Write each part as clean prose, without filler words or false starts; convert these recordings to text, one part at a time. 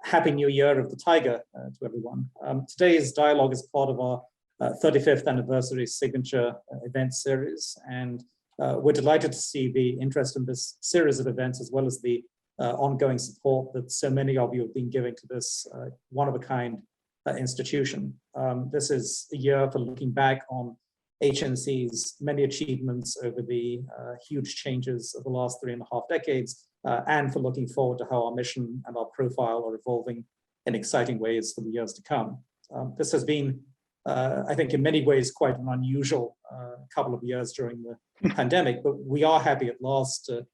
Happy New Year of the Tiger to everyone. Today's dialogue is part of our 35th anniversary signature event series, and we're delighted to see the interest in this series of events, as well as the ongoing support that so many of you have been giving to this one-of-a-kind institution. This is a year for looking back on HNC's many achievements over the huge changes of the last 3.5 decades, and for looking forward to how our mission and our profile are evolving in exciting ways for the years to come. This has been, I think, in many ways quite an unusual couple of years during the pandemic, but we are happy at last to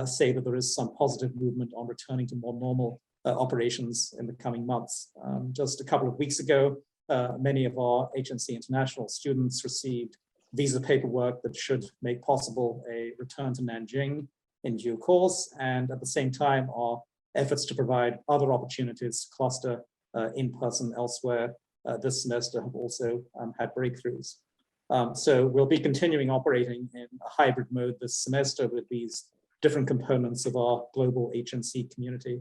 say that there is some positive movement on returning to more normal operations in the coming months. Just a couple of weeks ago, many of our HNC International students received visa paperwork that should make possible a return to Nanjing in due course, and at the same time, our efforts to provide other opportunities to cluster in person elsewhere this semester have also had breakthroughs. So we'll be continuing operating in a hybrid mode this semester with these different components of our global HNC community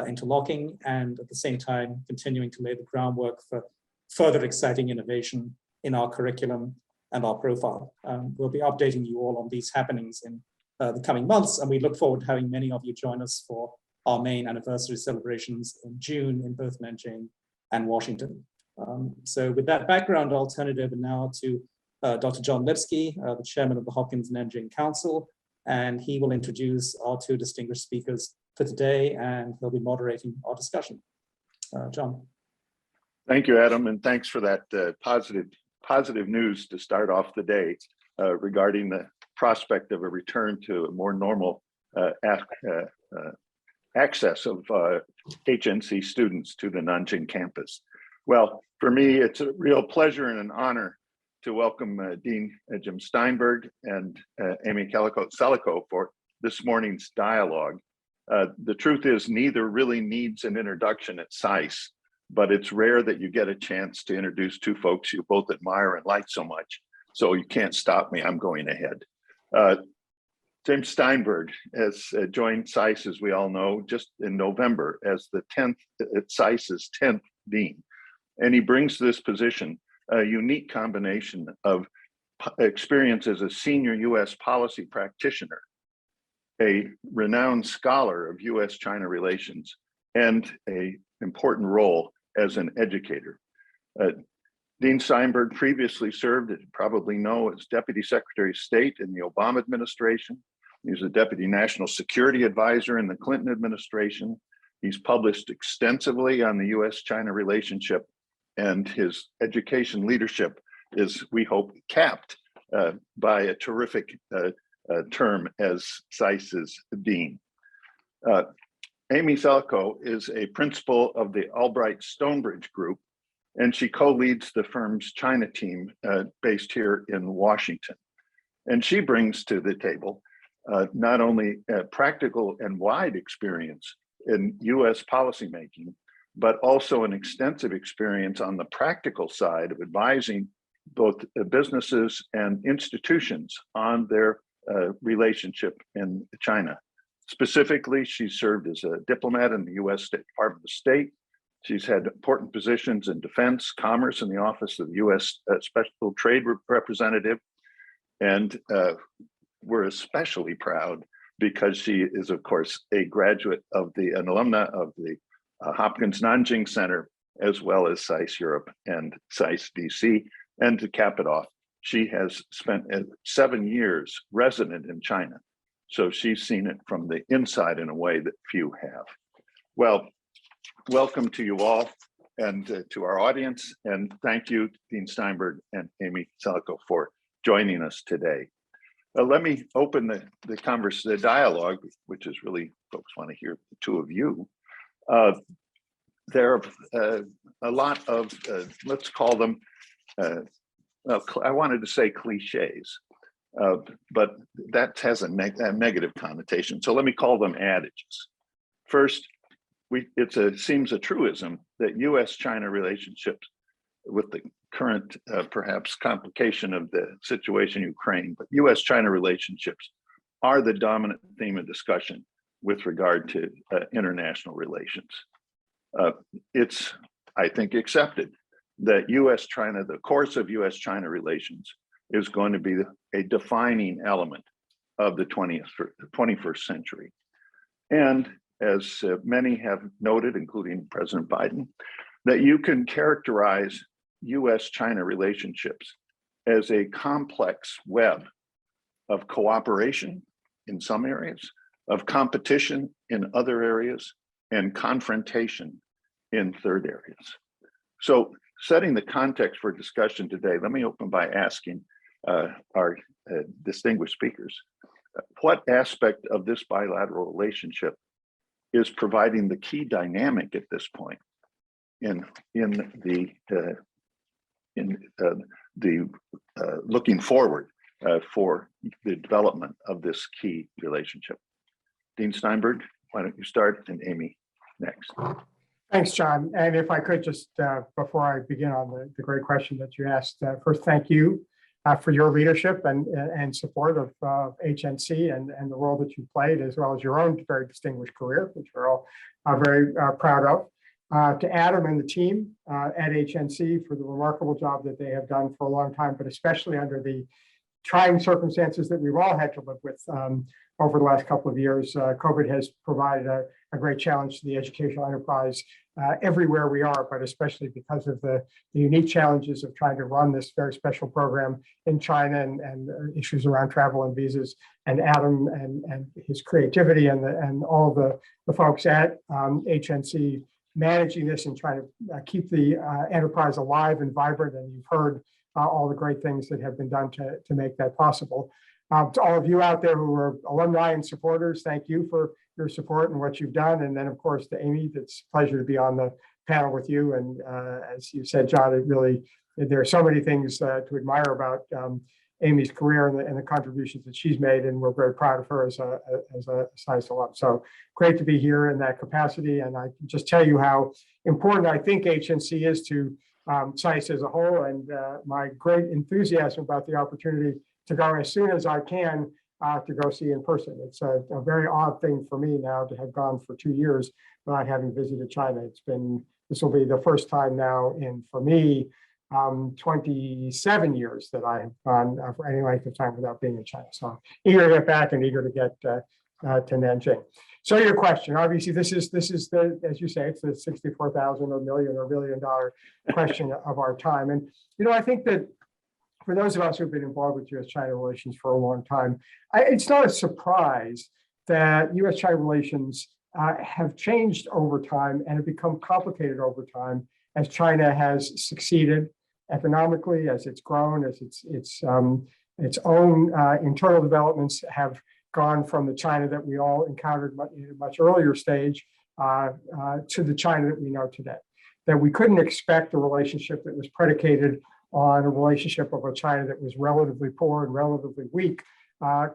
interlocking, and at the same time continuing to lay the groundwork for further exciting innovation in our curriculum and our profile. We'll be updating you all on these happenings in the coming months, and we look forward to having many of you join us for our main anniversary celebrations in June in both Nanjing and Washington. So with that background, I'll turn it over now to Dr. John Lipsky, the chairman of the Hopkins-Nanjing Council, and he will introduce our two distinguished speakers for today, and he'll be moderating our discussion. John. Thank you, Adam, and thanks for that positive news to start off the day regarding the prospect of a return to a more normal access of HNC students to the Nanjing campus. Well, for me, it's a real pleasure and an honor to welcome Dean Jim Steinberg and Amy Celico for this morning's dialogue. The truth is, neither really needs an introduction at SAIS, but it's rare that you get a chance to introduce two folks you both admire and like so much. So you can't stop me, I'm going ahead. Jim Steinberg has joined SAIS, as we all know, just in November as the 10th, SAIS's 10th dean. And he brings to this position a unique combination of experience as a senior US policy practitioner, a renowned scholar of US-China relations, and an important role as an educator. Dean Steinberg previously served, as you probably know, as Deputy Secretary of State in the Obama administration. He was a Deputy National Security Advisor in the Clinton administration. He's published extensively on the US-China relationship, and his education leadership is, we hope, capped by a terrific term as SAIS's dean. Amy Celico is a principal of the Albright Stonebridge Group, and she co-leads the firm's China team based here in Washington. And she brings to the table not only practical and wide experience in US policymaking, but also an extensive experience on the practical side of advising both businesses and institutions on their relationship in China. Specifically, she served as a diplomat in the US Department of State. She's had important positions in defense, commerce, in the Office of the US Special Trade Representative. And we're especially proud because she is, of course, an alumna of the Hopkins-Nanjing Center, as well as SAIS Europe and SAIS DC. And to cap it off, she has spent 7 years resident in China. So she's seen it from the inside in a way that few have. Well, welcome to you all and to our audience. And thank you, Dean Steinberg and Amy Celico, for joining us today. Let me open the dialogue, which is really, folks want to hear the two of you. There are a lot of, let's call them, I wanted to say cliches, but that has a negative connotation. So let me call them adages. First, it seems a truism that US-China relationships, with the current perhaps complication of the situation in Ukraine, but US-China relationships are the dominant theme of discussion with regard to international relations. it's, I think, accepted that US-China, the course of US-China relations is going to be a defining element of the 21st century. And as many have noted, including President Biden, that you can characterize US-China relationships as a complex web of cooperation in some areas, of competition in other areas, and confrontation in third areas. So setting the context for discussion today, let me open by asking our distinguished speakers, what aspect of this bilateral relationship is providing the key dynamic at this point in the looking forward for the development of this key relationship? Dean Steinberg, why don't you start, and Amy next. Thanks, John. And if I could just, before I begin on the great question that you asked, first, thank you for your leadership and support of HNC and the role that you played, as well as your own very distinguished career, which we're all very proud of. To Adam and the team at HNC for the remarkable job that they have done for a long time, but especially under the trying circumstances that we've all had to live with over the last couple of years. COVID has provided a great challenge to the educational enterprise everywhere we are, but especially because of the unique challenges of trying to run this very special program in China and issues around travel and visas. And Adam and his creativity and all the folks at HNC managing this and trying to keep the enterprise alive and vibrant. And you've heard all the great things that have been done to make that possible. To all of you out there who are alumni and supporters, thank you for your support and what you've done. And then, of course, to Amy, it's a pleasure to be on the panel with you. And as you said, John, there are so many things to admire about Amy's career and the contributions that she's made, and we're very proud of her as a SAIS alum. So great to be here in that capacity. And I can just tell you how important I think HNC is to SAIS as a whole, and my great enthusiasm about the opportunity to go as soon as I can to go see in person. It's a very odd thing for me now to have gone for 2 years without having visited China. This will be the first time now for me, 27 years that I have gone for any length of time without being in China. So I'm eager to get back and eager to get to Nanjing. So your question, obviously, this is as you say, it's the 64,000 or million or $1 billion question of our time. And I think that for those of us who've been involved with U.S.-China relations for a long time, it's not a surprise that U.S.-China relations have changed over time and have become complicated over time as China has succeeded economically, as it's grown, as its own internal developments have gone from the China that we all encountered in a much earlier stage to the China that we know today. That we couldn't expect a relationship that was predicated on a relationship of a China that was relatively poor and relatively weak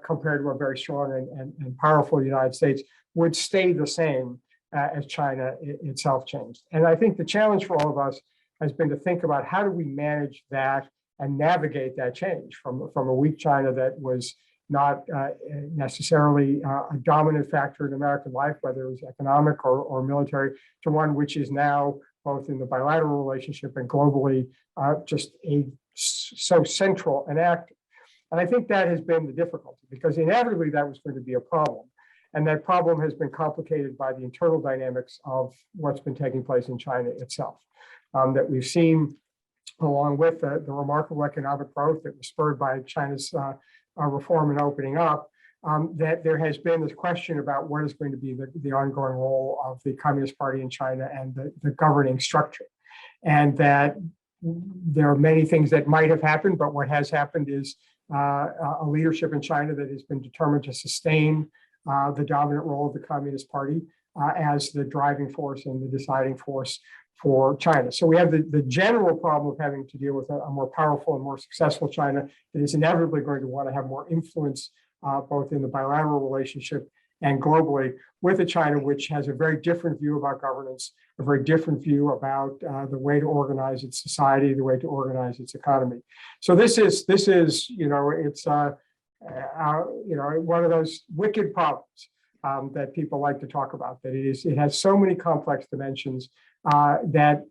compared to a very strong and powerful United States would stay the same as China itself changed. And I think the challenge for all of us has been to think about how do we manage that and navigate that change from a weak China that was not necessarily a dominant factor in American life, whether it was economic or military, to one which is now, both in the bilateral relationship and globally, just so central and active. And I think that has been the difficulty, because inevitably that was going to be a problem. And that problem has been complicated by the internal dynamics of what's been taking place in China itself. That we've seen, along with the remarkable economic growth that was spurred by China's reform and opening up, that there has been this question about what is going to be the ongoing role of the Communist Party in China and the governing structure. And that there are many things that might have happened, but what has happened is a leadership in China that has been determined to sustain the dominant role of the Communist Party as the driving force and the deciding force for China. So we have the general problem of having to deal with a more powerful and more successful China that is inevitably going to want to have more influence both in the bilateral relationship and globally, with a China which has a very different view about governance, a very different view about the way to organize its society, the way to organize its economy. So this is it's one of those wicked problems that people like to talk about. That it has so many complex dimensions that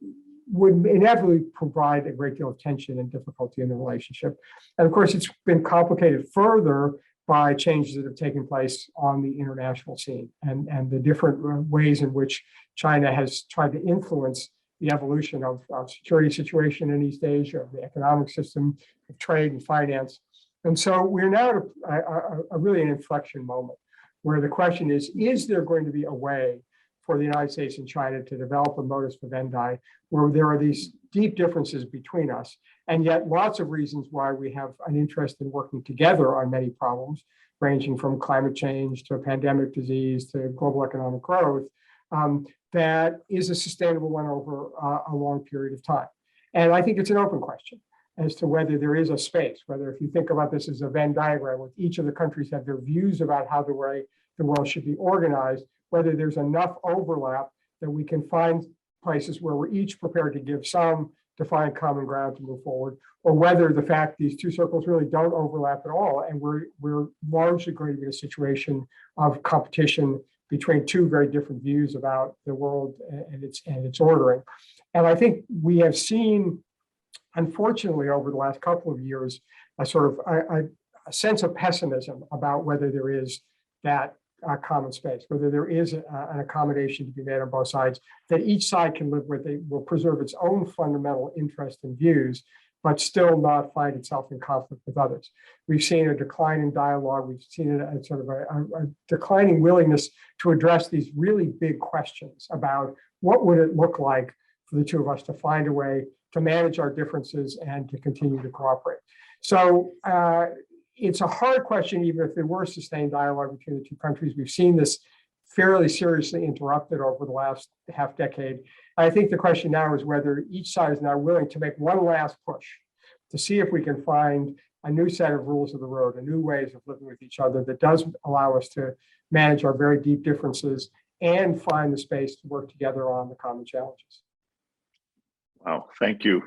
would inevitably provide a great deal of tension and difficulty in the relationship. And of course, it's been complicated further by changes that have taken place on the international scene and the different ways in which China has tried to influence the evolution of security situation in East Asia, of the economic system, of trade and finance. And so we're now at a really an inflection moment where the question is there going to be a way for the United States and China to develop a modus vivendi where there are these deep differences between us, and yet lots of reasons why we have an interest in working together on many problems, ranging from climate change to pandemic disease to global economic growth, that is a sustainable one over a long period of time. And I think it's an open question as to whether there is a space, whether if you think about this as a Venn diagram, with each of the countries have their views about how the way the world should be organized, whether there's enough overlap that we can find places where we're each prepared to give some defined common ground to move forward, or whether the fact these two circles really don't overlap at all, and we're largely going to be in a situation of competition between two very different views about the world and its ordering. And I think we have seen, unfortunately, over the last couple of years, a sort of a sense of pessimism about whether there is that common space, whether there is an accommodation to be made on both sides, that each side can live with. It will preserve its own fundamental interest and views, but still not find itself in conflict with others. We've seen a decline in dialogue. We've seen a sort of a declining willingness to address these really big questions about what would it look like for the two of us to find a way to manage our differences and to continue to cooperate. So it's a hard question, even if there were sustained dialogue between the two countries. We've seen this fairly seriously interrupted over the last half decade. I think the question now is whether each side is now willing to make one last push to see if we can find a new set of rules of the road, a new ways of living with each other that does allow us to manage our very deep differences and find the space to work together on the common challenges. Wow, thank you.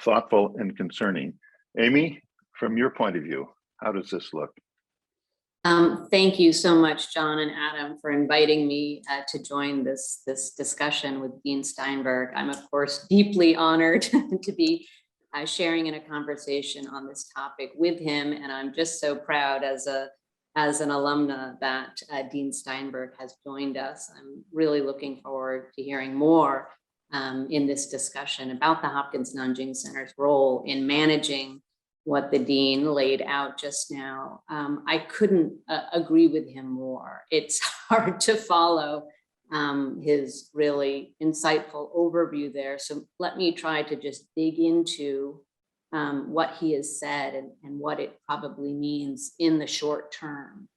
Thoughtful and concerning. Amy, from your point of view, how does this look? Thank you so much, John and Adam, for inviting me to join this discussion with Dean Steinberg. I'm, of course, deeply honored to be sharing in a conversation on this topic with him, and I'm just so proud as an alumna that Dean Steinberg has joined us. I'm really looking forward to hearing more in this discussion about the Hopkins-Nanjing Center's role in managing what the dean laid out just now. I couldn't agree with him more. It's hard to follow his really insightful overview there. So let me try to just dig into what he has said and what it probably means in the short term,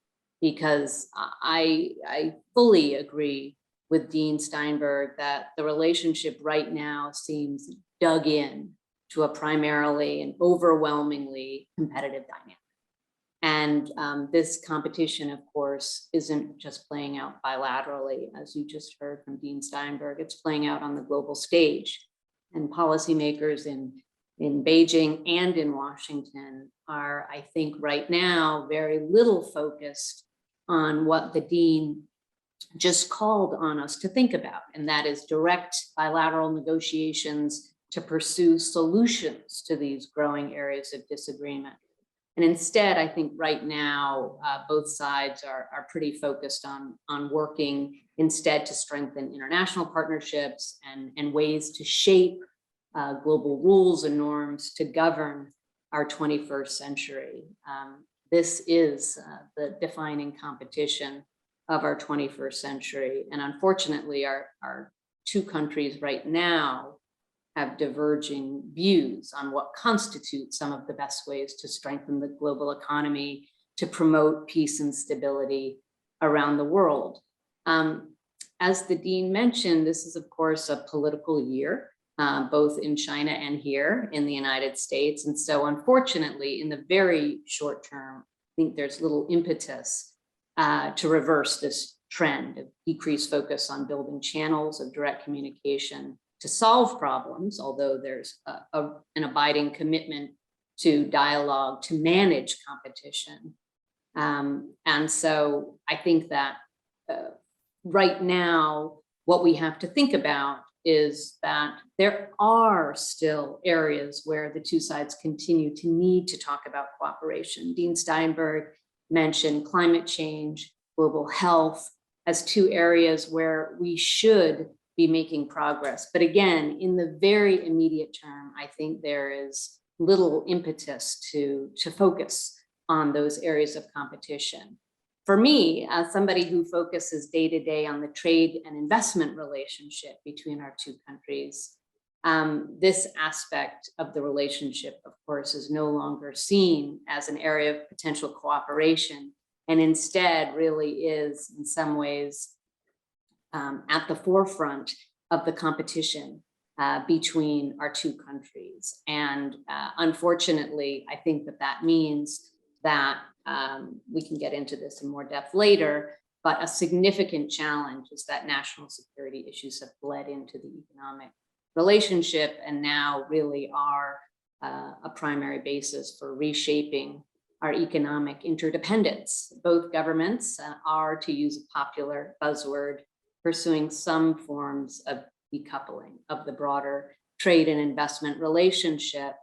because I fully agree with Dean Steinberg that the relationship right now seems dug in to a primarily and overwhelmingly competitive dynamic. And this competition, of course, isn't just playing out bilaterally, as you just heard from Dean Steinberg. It's playing out on the global stage. And policymakers in Beijing and in Washington are, I think, right now, very little focused on what the dean just called on us to think about, and that is direct bilateral negotiations to pursue solutions to these growing areas of disagreement. And instead, I think right now, both sides are pretty focused on working instead to strengthen international partnerships and ways to shape global rules and norms to govern our 21st century. This is the defining competition of our 21st century. And unfortunately, our two countries right now have diverging views on what constitutes some of the best ways to strengthen the global economy, to promote peace and stability around the world. As the dean mentioned, this is, of course, a political year, both in China and here in the United States. And so unfortunately, in the very short term, I think there's little impetus to reverse this trend of decreased focus on building channels of direct communication to solve problems, although there's an abiding commitment to dialogue to manage competition. And so I think that right now, what we have to think about is that there are still areas where the two sides continue to need to talk about cooperation. Dean Steinberg mentioned climate change, global health as two areas where we should be making progress. But again, in the very immediate term, I think there is little impetus to focus on those areas of competition. For me, as somebody who focuses day to day on the trade and investment relationship between our two countries, this aspect of the relationship, of course, is no longer seen as an area of potential cooperation, and instead really is in some ways at the forefront of the competition between our two countries. And unfortunately, I think that means that we can get into this in more depth later, but a significant challenge is that national security issues have bled into the economic relationship and now really are a primary basis for reshaping our economic interdependence. Both governments are, to use a popular buzzword, pursuing some forms of decoupling of the broader trade and investment relationship,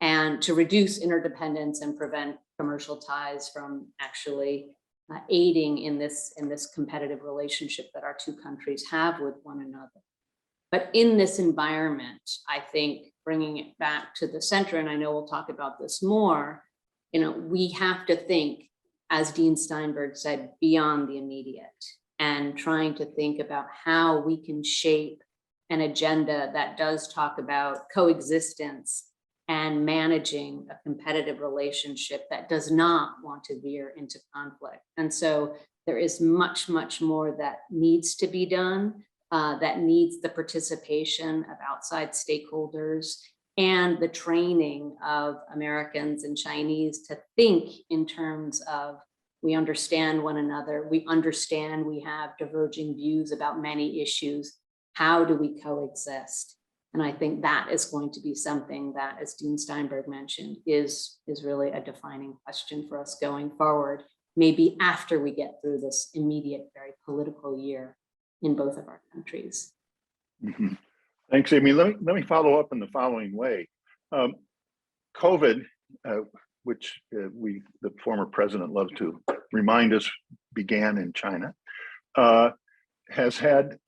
and to reduce interdependence and prevent commercial ties from actually aiding in this competitive relationship that our two countries have with one another. But in this environment, I think bringing it back to the center, and I know we'll talk about this more, we have to think, as Dean Steinberg said, beyond the immediate, and trying to think about how we can shape an agenda that does talk about coexistence and managing a competitive relationship that does not want to veer into conflict. And so there is much, much more that needs to be done, that needs the participation of outside stakeholders and the training of Americans and Chinese to think in terms of, we understand one another, we understand we have diverging views about many issues. How do we coexist? And I think that is going to be something that, as Dean Steinberg mentioned, is really a defining question for us going forward, maybe after we get through this immediate, very political year in both of our countries. Mm-hmm. Thanks, Amy. Let me follow up in the following way. COVID, which the former president loved to remind us began in China, has had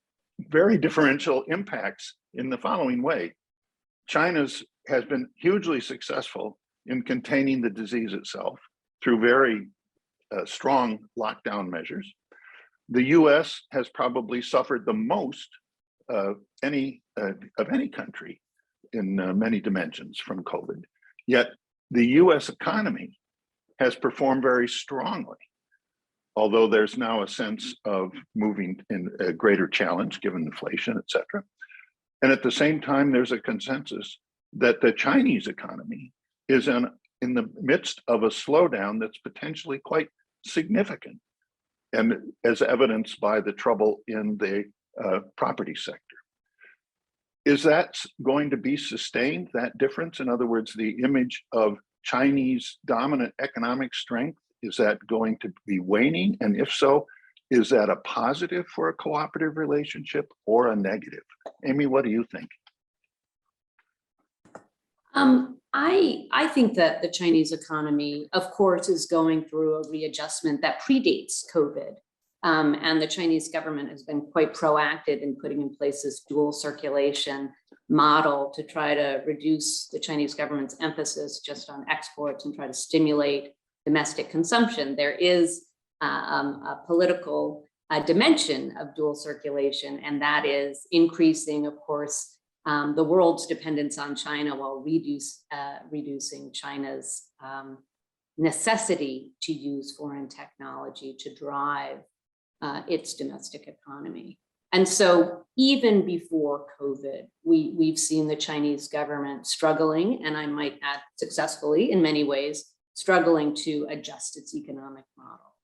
very differential impacts in the following way. China's has been hugely successful in containing the disease itself through very strong lockdown measures. The US has probably suffered the most of any country in many dimensions from COVID. Yet the US economy has performed very strongly, although there's now a sense of moving in a greater challenge given inflation, et cetera. And at the same time, there's a consensus that the Chinese economy is in the midst of a slowdown that's potentially quite significant, and as evidenced by the trouble in the property sector. Is that going to be sustained, that difference? In other words, the image of Chinese dominant economic strength, is that going to be waning? And if so, is that a positive for a cooperative relationship or a negative? Amy, what do you think? I think that the Chinese economy, of course, is going through a readjustment that predates COVID. And the Chinese government has been quite proactive in putting in place this dual circulation model to try to reduce the Chinese government's emphasis just on exports and try to stimulate domestic consumption. There is a political dimension of dual circulation, and that is increasing, of course, the world's dependence on China while reducing China's necessity to use foreign technology to drive its domestic economy. And so even before COVID, we've seen the Chinese government struggling, and I might add successfully in many ways, struggling to adjust its economic model.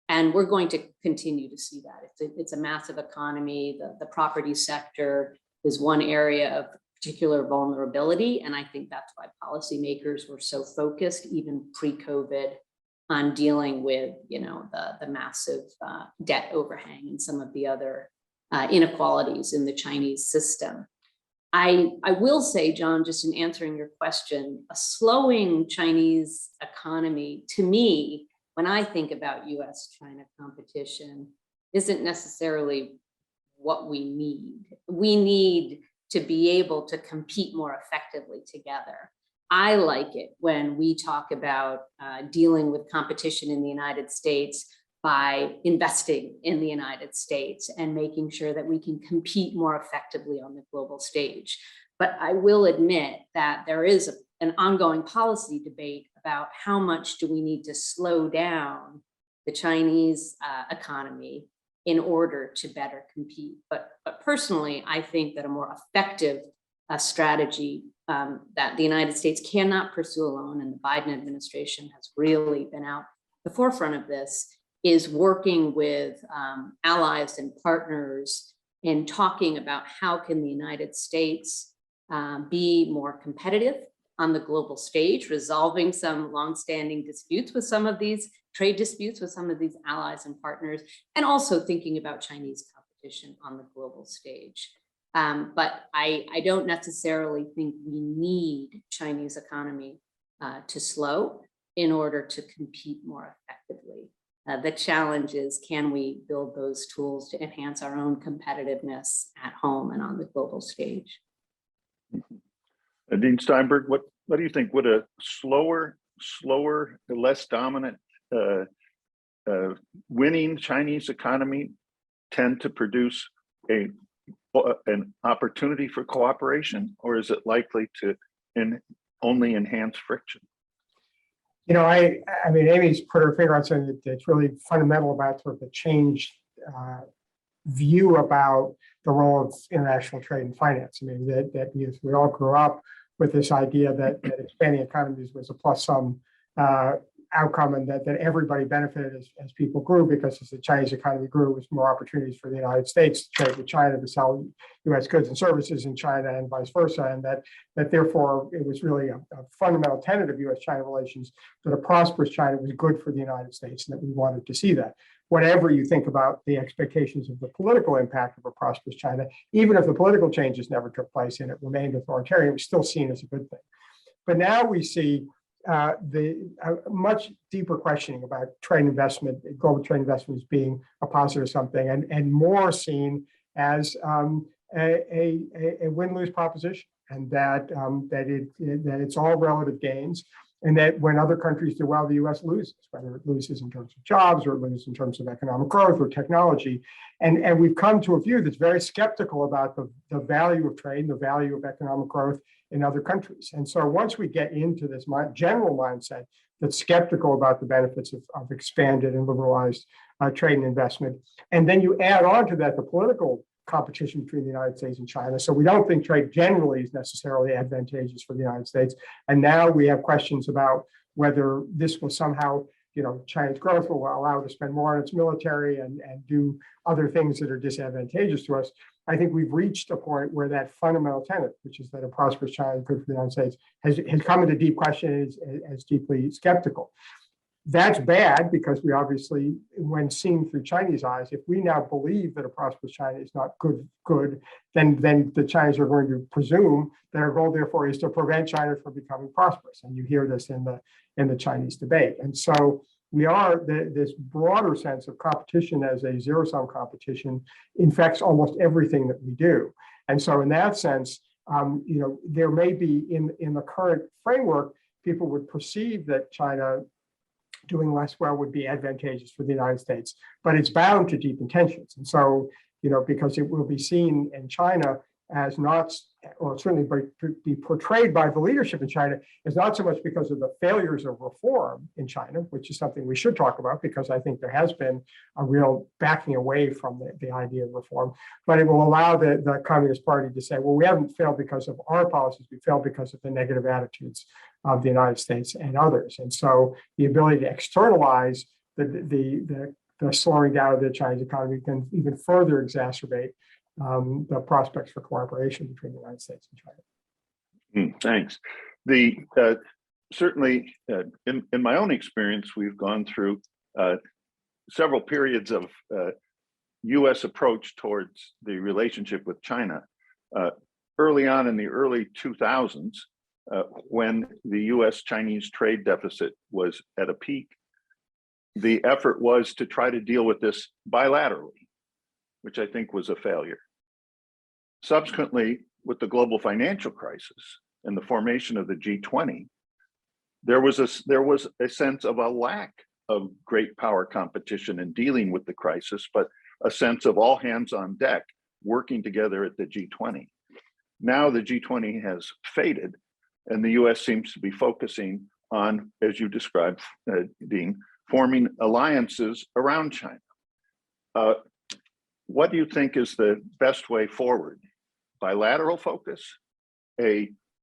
And we're going to continue to see that. It's a massive economy. The property sector is one area of particular vulnerability. And I think that's why policymakers were so focused, even pre-COVID, on dealing with the massive debt overhang and some of the other inequalities in the Chinese system. I will say, John, just in answering your question, a slowing Chinese economy, to me, when I think about US-China competition, isn't necessarily what we need. We need to be able to compete more effectively together. I like it when we talk about dealing with competition in the United States by investing in the United States and making sure that we can compete more effectively on the global stage. But I will admit that there is an ongoing policy debate about how much do we need to slow down the Chinese economy in order to better compete. But personally, I think that a more effective strategy that the United States cannot pursue alone, and the Biden administration has really been out the forefront of this, is working with allies and partners in talking about how can the United States be more competitive on the global stage, resolving some longstanding disputes with some of these trade disputes with some of these allies and partners, and also thinking about Chinese competition on the global stage. But I don't necessarily think we need Chinese economy to slow in order to compete more effectively. The challenge is, can we build those tools to enhance our own competitiveness at home and on the global stage? Dean Steinberg, what do you think? Would a slower, less dominant winning Chinese economy tend to produce an opportunity for cooperation, or is it likely to only enhance friction? You know, I mean, Amy's put her finger on something that's really fundamental about sort of the changed view about the role of international trade and finance. I mean, that we all grew up with this idea that expanding economies was a plus-sum outcome, and that everybody benefited as people grew, because as the Chinese economy grew, it was more opportunities for the United States to trade with China, to sell US goods and services in China, and vice versa. And that therefore it was really a fundamental tenet of US-China relations that a prosperous China was good for the United States, and that we wanted to see that. Whatever you think about the expectations of the political impact of a prosperous China, even if the political changes never took place and it remained authoritarian, it was still seen as a good thing. But now we see the much deeper questioning about trade investment, global trade investment, as being a positive something, and more seen as a win-lose proposition, and that it's all relative gains, and that when other countries do well, the U.S. loses, whether it loses in terms of jobs or it loses in terms of economic growth or technology. And we've come to a view that's very skeptical about the value of trade and the value of economic growth in other countries. And so once we get into this general mindset that's skeptical about the benefits of expanded and liberalized trade and investment, and then you add on to that the political competition between the United States and China. So we don't think trade generally is necessarily advantageous for the United States. And now we have questions about whether this will somehow, China's growth will allow it to spend more on its military and do other things that are disadvantageous to us. I think we've reached a point where that fundamental tenet, which is that a prosperous China is good for the United States, has come into deep question, as deeply skeptical. That's bad, because we obviously, when seen through Chinese eyes, if we now believe that a prosperous China is not good, then the Chinese are going to presume that our goal, therefore, is to prevent China from becoming prosperous. And you hear this in the Chinese debate. And so we are, this broader sense of competition as a zero-sum competition infects almost everything that we do. And so in that sense, there may be in the current framework, people would perceive that China doing less well would be advantageous for the United States, but it's bound to deep tensions. And so, because it will be seen in China as not, or certainly be portrayed by the leadership in China as not so much because of the failures of reform in China, which is something we should talk about, because I think there has been a real backing away from the idea of reform, but it will allow the Communist Party to say, well, we haven't failed because of our policies, we failed because of the negative attitudes of the United States and others. And so the ability to externalize the slowing down of the Chinese economy can even further exacerbate the prospects for cooperation between the United States and China. Thanks. Certainly, in my own experience, we've gone through several periods of U.S. approach towards the relationship with China. early on in the early 2000s, when the US-Chinese trade deficit was at a peak, the effort was to try to deal with this bilaterally, which I think was a failure. Subsequently, with the global financial crisis and the formation of the G20, there was a sense of a lack of great power competition in dealing with the crisis, but a sense of all hands on deck working together at the G20. Now the G20 has faded, and the US seems to be focusing on, as you described, Dean, forming alliances around China. What do you think is the best way forward? Bilateral focus,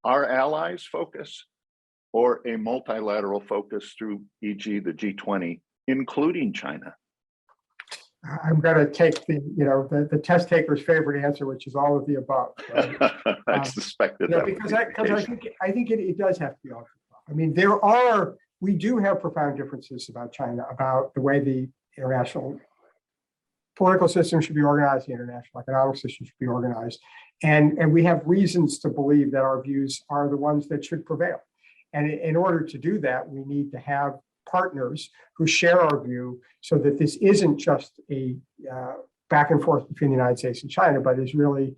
our allies focus, or a multilateral focus through, e.g., the G20, including China? I'm going to take the test taker's favorite answer, which is all of the above. Right? I suspected that. Because I think it does have to be all of the above. I mean, we do have profound differences about China, about the way the international political system should be organized, the international economic system should be organized. And we have reasons to believe that our views are the ones that should prevail. And in order to do that, we need to have partners who share our view so that this isn't just a back and forth between the United States and China, but is really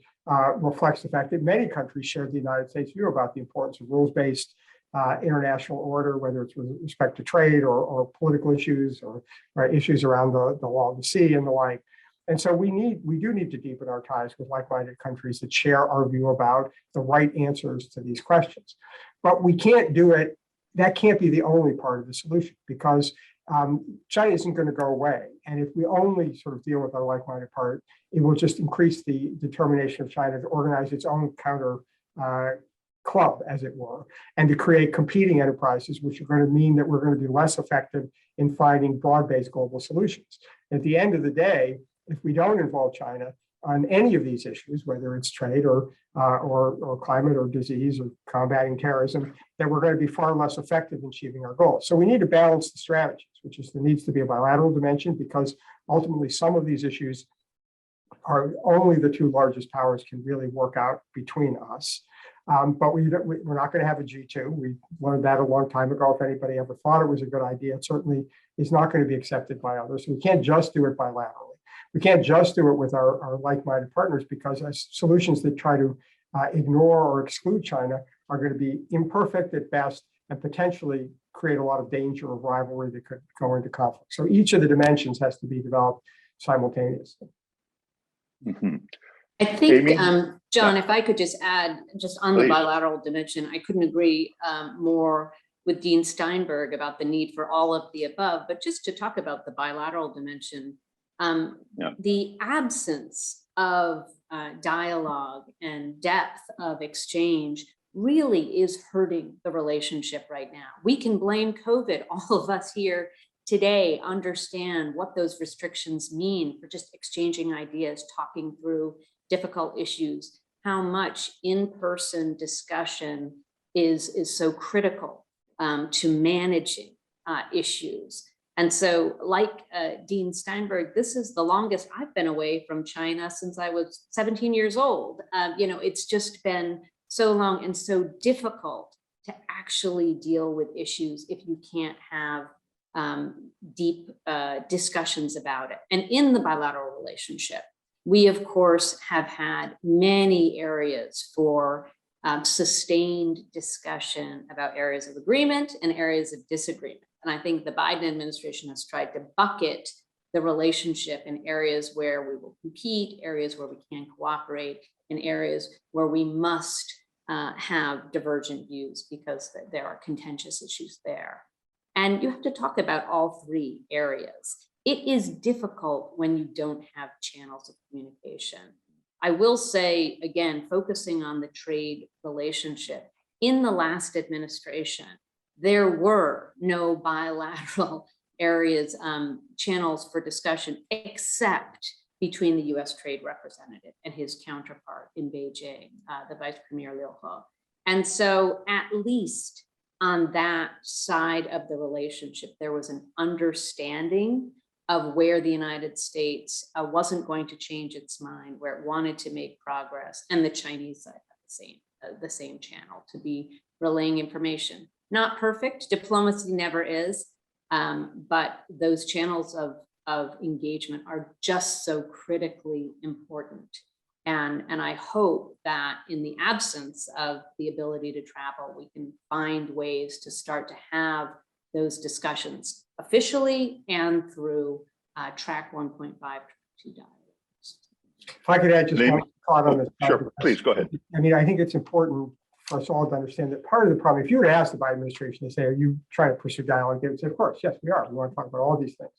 reflects the fact that many countries share the United States view about the importance of rules-based international order, whether it's with respect to trade or political issues or issues around the law of the sea and the like. And so we do need to deepen our ties with like-minded countries that share our view about the right answers to these questions. But we can't do it. That can't be the only part of the solution, because China isn't going to go away. And if we only sort of deal with our like-minded part, it will just increase the determination of China to organize its own counter club, as it were, and to create competing enterprises, which are going to mean that we're going to be less effective in finding broad-based global solutions. At the end of the day, if we don't involve China on any of these issues, whether it's trade or climate or disease or combating terrorism, that we're going to be far less effective in achieving our goals. So we need to balance the strategies, which is there needs to be a bilateral dimension, because ultimately some of these issues are only the two largest powers can really work out between us. But we're not going to have a G2. We learned that a long time ago. If anybody ever thought it was a good idea, it certainly is not going to be accepted by others. So we can't just do it bilaterally. We can't just do it with our like-minded partners, because solutions that try to ignore or exclude China are going to be imperfect at best and potentially create a lot of danger of rivalry that could go into conflict. So each of the dimensions has to be developed simultaneously. Mm-hmm. I think, Amy? John, if I could just add, just on the bilateral dimension, I couldn't agree more with Dean Steinberg about the need for all of the above, but just to talk about the bilateral dimension, the absence of dialogue and depth of exchange really is hurting the relationship right now. We can blame COVID. All of us here today understand what those restrictions mean for just exchanging ideas, talking through difficult issues, how much in-person discussion is so critical to managing issues. And so, like Dean Steinberg, this is the longest I've been away from China since I was 17 years old. It's just been so long and so difficult to actually deal with issues if you can't have deep discussions about it. And in the bilateral relationship, we, of course, have had many areas for sustained discussion about areas of agreement and areas of disagreement. And I think the Biden administration has tried to bucket the relationship in areas where we will compete, areas where we can cooperate, and areas where we must have divergent views because there are contentious issues there. And you have to talk about all three areas. It is difficult when you don't have channels of communication. I will say, again, focusing on the trade relationship, in the last administration, there were no bilateral areas, channels for discussion, except between the US trade representative and his counterpart in Beijing, the Vice Premier Liu He. And so at least on that side of the relationship, there was an understanding of where the United States wasn't going to change its mind, where it wanted to make progress, and the Chinese side at the the same channel, to be relaying information. Not perfect, diplomacy never is, but those channels of engagement are just so critically important. And I hope that in the absence of the ability to travel, we can find ways to start to have those discussions officially and through track 1.5 to dialogues. If I could add just one thought on this. Sure, please go ahead. I mean, I think it's important for us all to understand that part of the problem, if you were to ask the Biden administration, they say, are you trying to pursue dialogue? They would say, of course, yes, we are. We want to talk about all these things.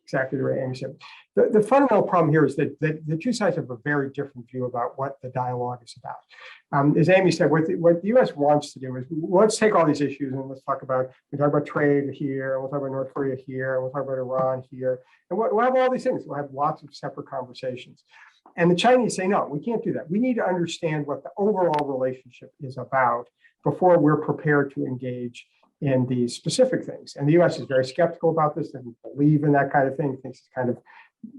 Exactly the way Amy said. The fundamental problem here is that the two sides have a very different view about what the dialogue is about. As Amy said, what the U.S. wants to do is, let's take all these issues and let's talk about, we talk about trade here, and we'll talk about North Korea here, and we'll talk about Iran here, and we'll have all these things. We'll have lots of separate conversations. And the Chinese say, no, we can't do that. We need to understand what the overall relationship is about before we're prepared to engage in these specific things. And the US is very skeptical about this, doesn't believe in that kind of thing, thinks it's kind of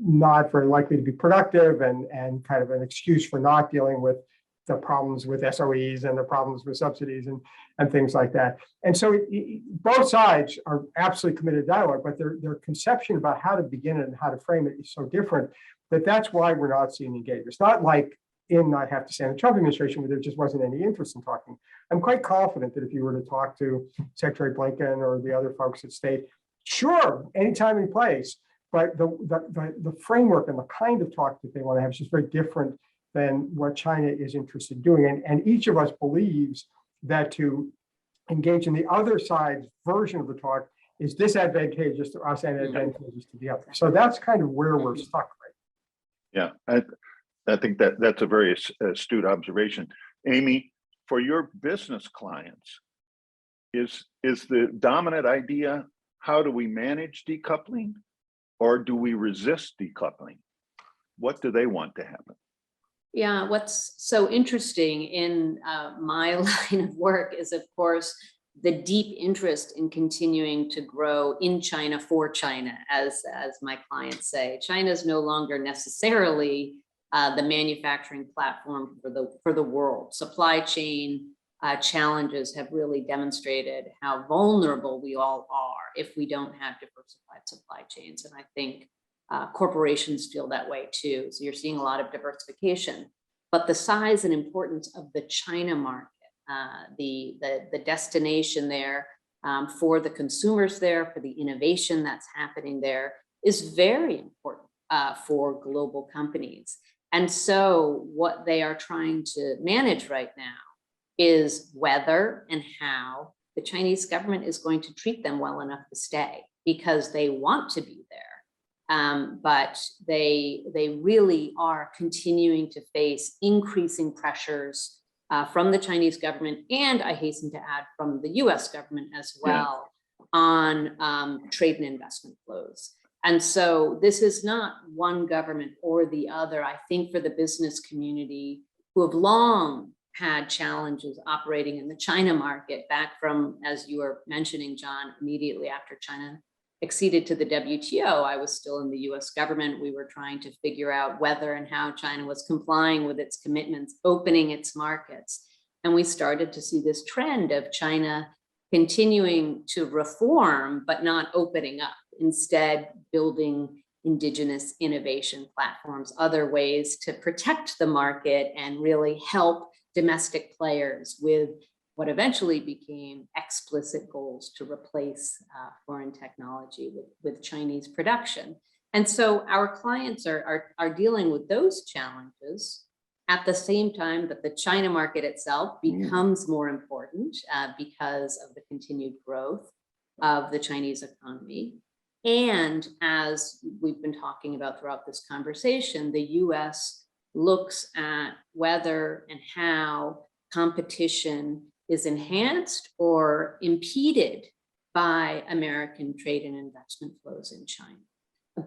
not very likely to be productive and kind of an excuse for not dealing with the problems with SOEs and the problems with subsidies and things like that. And so both sides are absolutely committed to dialogue, but their conception about how to begin it and how to frame it is so different that's why we're not seeing engagement. It's not like I have to say, in the Trump administration, where there just wasn't any interest in talking. I'm quite confident that if you were to talk to Secretary Blinken or the other folks at State, sure, anytime, any place, but the framework and the kind of talk that they want to have is just very different than what China is interested in doing. And each of us believes that to engage in the other side's version of the talk is disadvantageous to us and advantageous to the other. So that's kind of where we're stuck, right? Yeah, I think that's a very astute observation. Amy, for your business clients, is the dominant idea, how do we manage decoupling, or do we resist decoupling? What do they want to happen? Yeah, what's so interesting in my line of work is, of course, the deep interest in continuing to grow in China for China, as my clients say. China is no longer necessarily the manufacturing platform for the world. Supply chain challenges have really demonstrated how vulnerable we all are if we don't have diversified supply chains. And I think corporations feel that way too. So you're seeing a lot of diversification, but the size and importance of the China market, the destination there for the consumers there, for the innovation that's happening there, is very important for global companies. And so what they are trying to manage right now is whether and how the Chinese government is going to treat them well enough to stay, because they want to be there. But they really are continuing to face increasing pressures from the Chinese government, and I hasten to add from the US government as well, on trade and investment flows. And so this is not one government or the other. I think for the business community who have long had challenges operating in the China market, back from, as you were mentioning, John, immediately after China acceded to the WTO, I was still in the US government. We were trying to figure out whether and how China was complying with its commitments, opening its markets. And we started to see this trend of China continuing to reform, but not opening up, instead building indigenous innovation platforms, other ways to protect the market and really help domestic players with what eventually became explicit goals to replace foreign technology with Chinese production. And so our clients are dealing with those challenges at the same time that the China market itself becomes more important because of the continued growth of the Chinese economy. And as we've been talking about throughout this conversation, the US looks at whether and how competition is enhanced or impeded by American trade and investment flows in China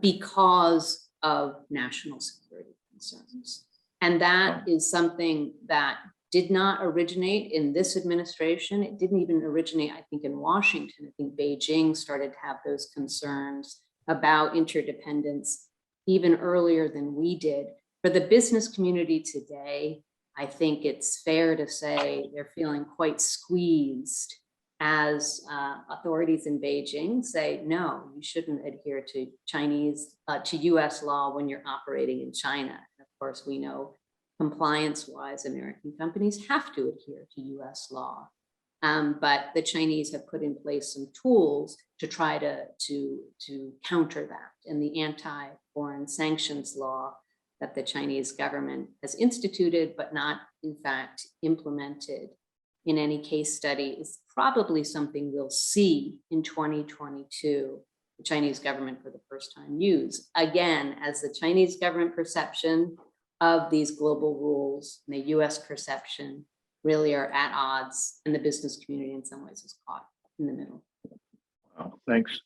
because of national security concerns. And that is something that did not originate in this administration. It didn't even originate, I think, in Washington. I think Beijing started to have those concerns about interdependence even earlier than we did. For the business community today, I think it's fair to say they're feeling quite squeezed as authorities in Beijing say, no, you shouldn't adhere to US law when you're operating in China. And of course, we know compliance-wise, American companies have to adhere to US law. But the Chinese have put in place some tools to try to counter that. And the anti-foreign sanctions law that the Chinese government has instituted, but not in fact implemented in any case study, is probably something we'll see in 2022, the Chinese government for the first time use. Again, as the Chinese government perception of these global rules and the US perception really are at odds, and the business community in some ways is caught in the middle. Wow, thanks.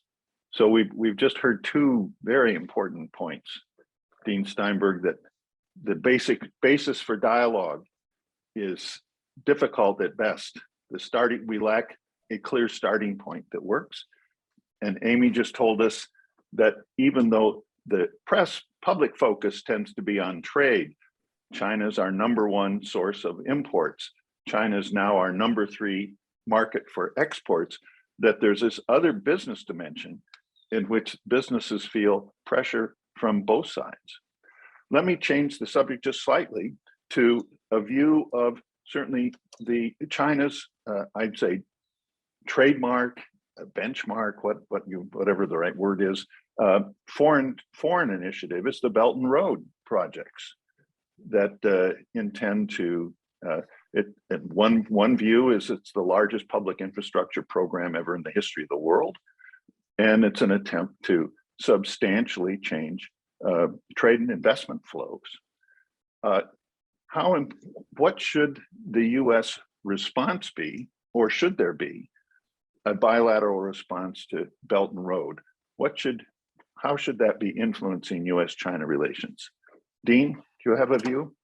So we've just heard two very important points, Dean Steinberg, that the basic basis for dialogue is difficult at best. We lack a clear starting point that works. And Amy just told us that even though the public focus tends to be on trade, China's our #1 source of imports. China's now our #3 market for exports, that there's this other business dimension in which businesses feel pressure from both sides. Let me change the subject just slightly to a view of certainly China's, I'd say, trademark, benchmark, whatever the right word is, foreign initiative is the Belt and Road projects that intend to, one view is it's the largest public infrastructure program ever in the history of the world. And it's an attempt to substantially change trade and investment flows. What should the US response be, or should there be a bilateral response to Belt and Road? How should that be influencing US-China relations? Dean, do you have a view?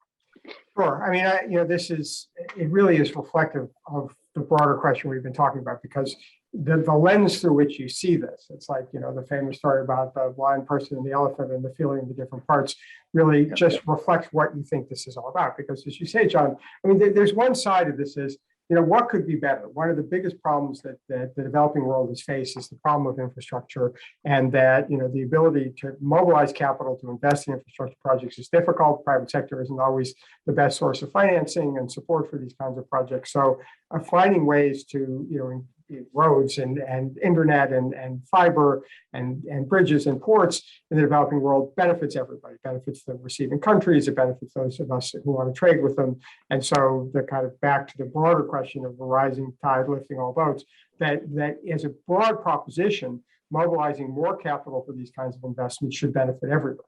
Sure. I mean, it really is reflective of the broader question we've been talking about, because the lens through which you see this, it's like, the famous story about the blind person and the elephant and the feeling of the different parts really just reflects what you think this is all about. Because as you say, John, I mean, there's one side of this is, what could be better? One of the biggest problems that the developing world has faced is the problem of infrastructure, and that, the ability to mobilize capital to invest in infrastructure projects is difficult. Private sector isn't always the best source of financing and support for these kinds of projects. So finding ways to, roads and internet and fiber and bridges and ports in the developing world benefits everybody. It benefits the receiving countries. It benefits those of us who want to trade with them. And so the kind of back to the broader question of a rising tide lifting all boats, that as a broad proposition, mobilizing more capital for these kinds of investments should benefit everybody.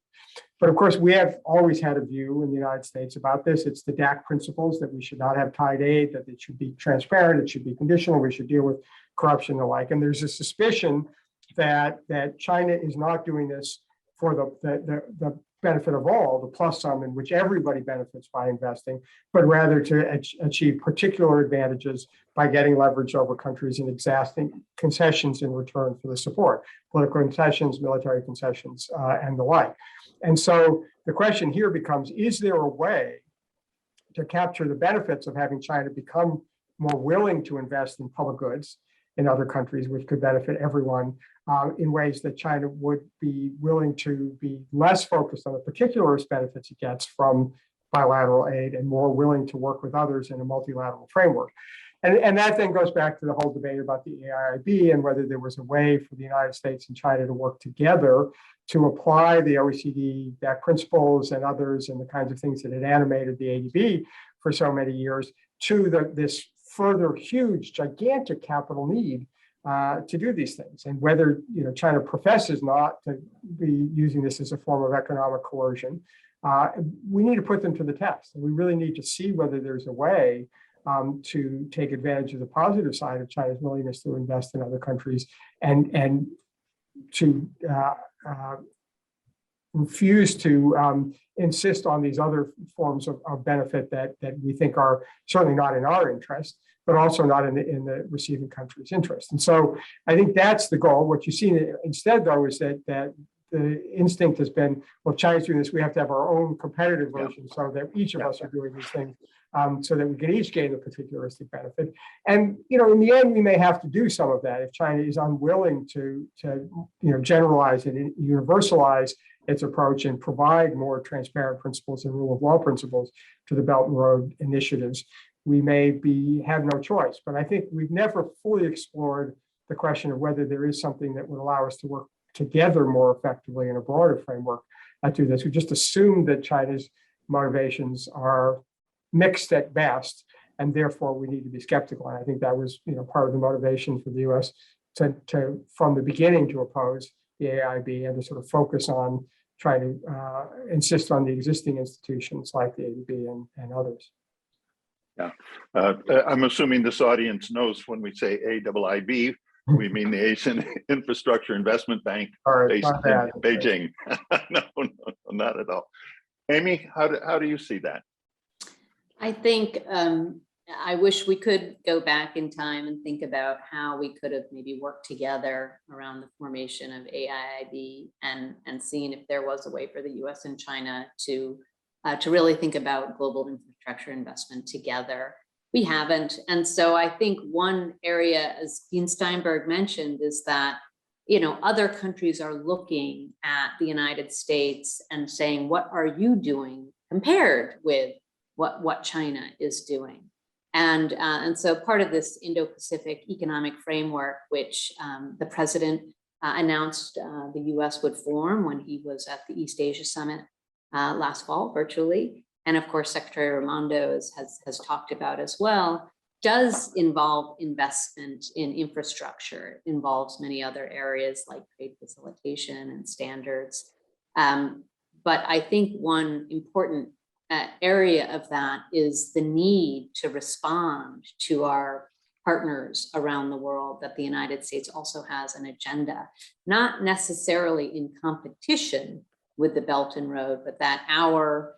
But of course, we have always had a view in the United States about this. It's the DAC principles, that we should not have tied aid, that it should be transparent, it should be conditional, we should deal with corruption and the like. And there's a suspicion that China is not doing this for the benefit of all, the plus sum in which everybody benefits by investing, but rather to achieve particular advantages by getting leverage over countries and exacting concessions in return for the support, political concessions, military concessions, and the like. And so the question here becomes, is there a way to capture the benefits of having China become more willing to invest in public goods in other countries, which could benefit everyone, in ways that China would be willing to be less focused on the particular benefits it gets from bilateral aid and more willing to work with others in a multilateral framework? And that then goes back to the whole debate about the AIIB and whether there was a way for the United States and China to work together to apply the OECD DAC principles and others and the kinds of things that had animated the ADB for so many years to this further huge, gigantic capital need to do these things. And whether China professes not to be using this as a form of economic coercion, we need to put them to the test. And we really need to see whether there's a way to take advantage of the positive side of China's willingness to invest in other countries and to refuse to insist on these other forms of benefit that we think are certainly not in our interest, but also not in the receiving country's interest. And so I think that's the goal. What you see instead, though, is that the instinct has been, well, China's doing this, we have to have our own competitive version so that each of us are doing these things so that we can each gain the particularistic benefit. And in the end, we may have to do some of that if China is unwilling to generalize and universalize its approach and provide more transparent principles and rule of law principles to the Belt and Road initiatives. We may have no choice. But I think we've never fully explored the question of whether there is something that would allow us to work together more effectively in a broader framework to this. We just assumed that China's motivations are mixed at best, and therefore we need to be skeptical. And I think that was part of the motivation for the U.S. to from the beginning to oppose the AIIB and to sort of focus on trying to insist on the existing institutions like the AIIB and others. Yeah, I'm assuming this audience knows when we say AIIB, we mean the Asian Infrastructure Investment Bank based in Beijing. No, not at all. Amy, how do you see that? I think I wish we could go back in time and think about how we could have maybe worked together around the formation of AIIB and seen if there was a way for the US and China to really think about global infrastructure investment together. We haven't. And so I think one area, as Dean Steinberg mentioned, is that other countries are looking at the United States and saying, what are you doing compared with what China is doing? And so part of this Indo-Pacific economic framework, which the president announced the US would form when he was at the East Asia Summit last fall virtually. And of course, Secretary Raimondo has talked about as well, does involve investment in infrastructure. It involves many other areas like trade facilitation and standards. But I think one important area of that is the need to respond to our partners around the world, that the United States also has an agenda, not necessarily in competition with the Belt and Road, but that our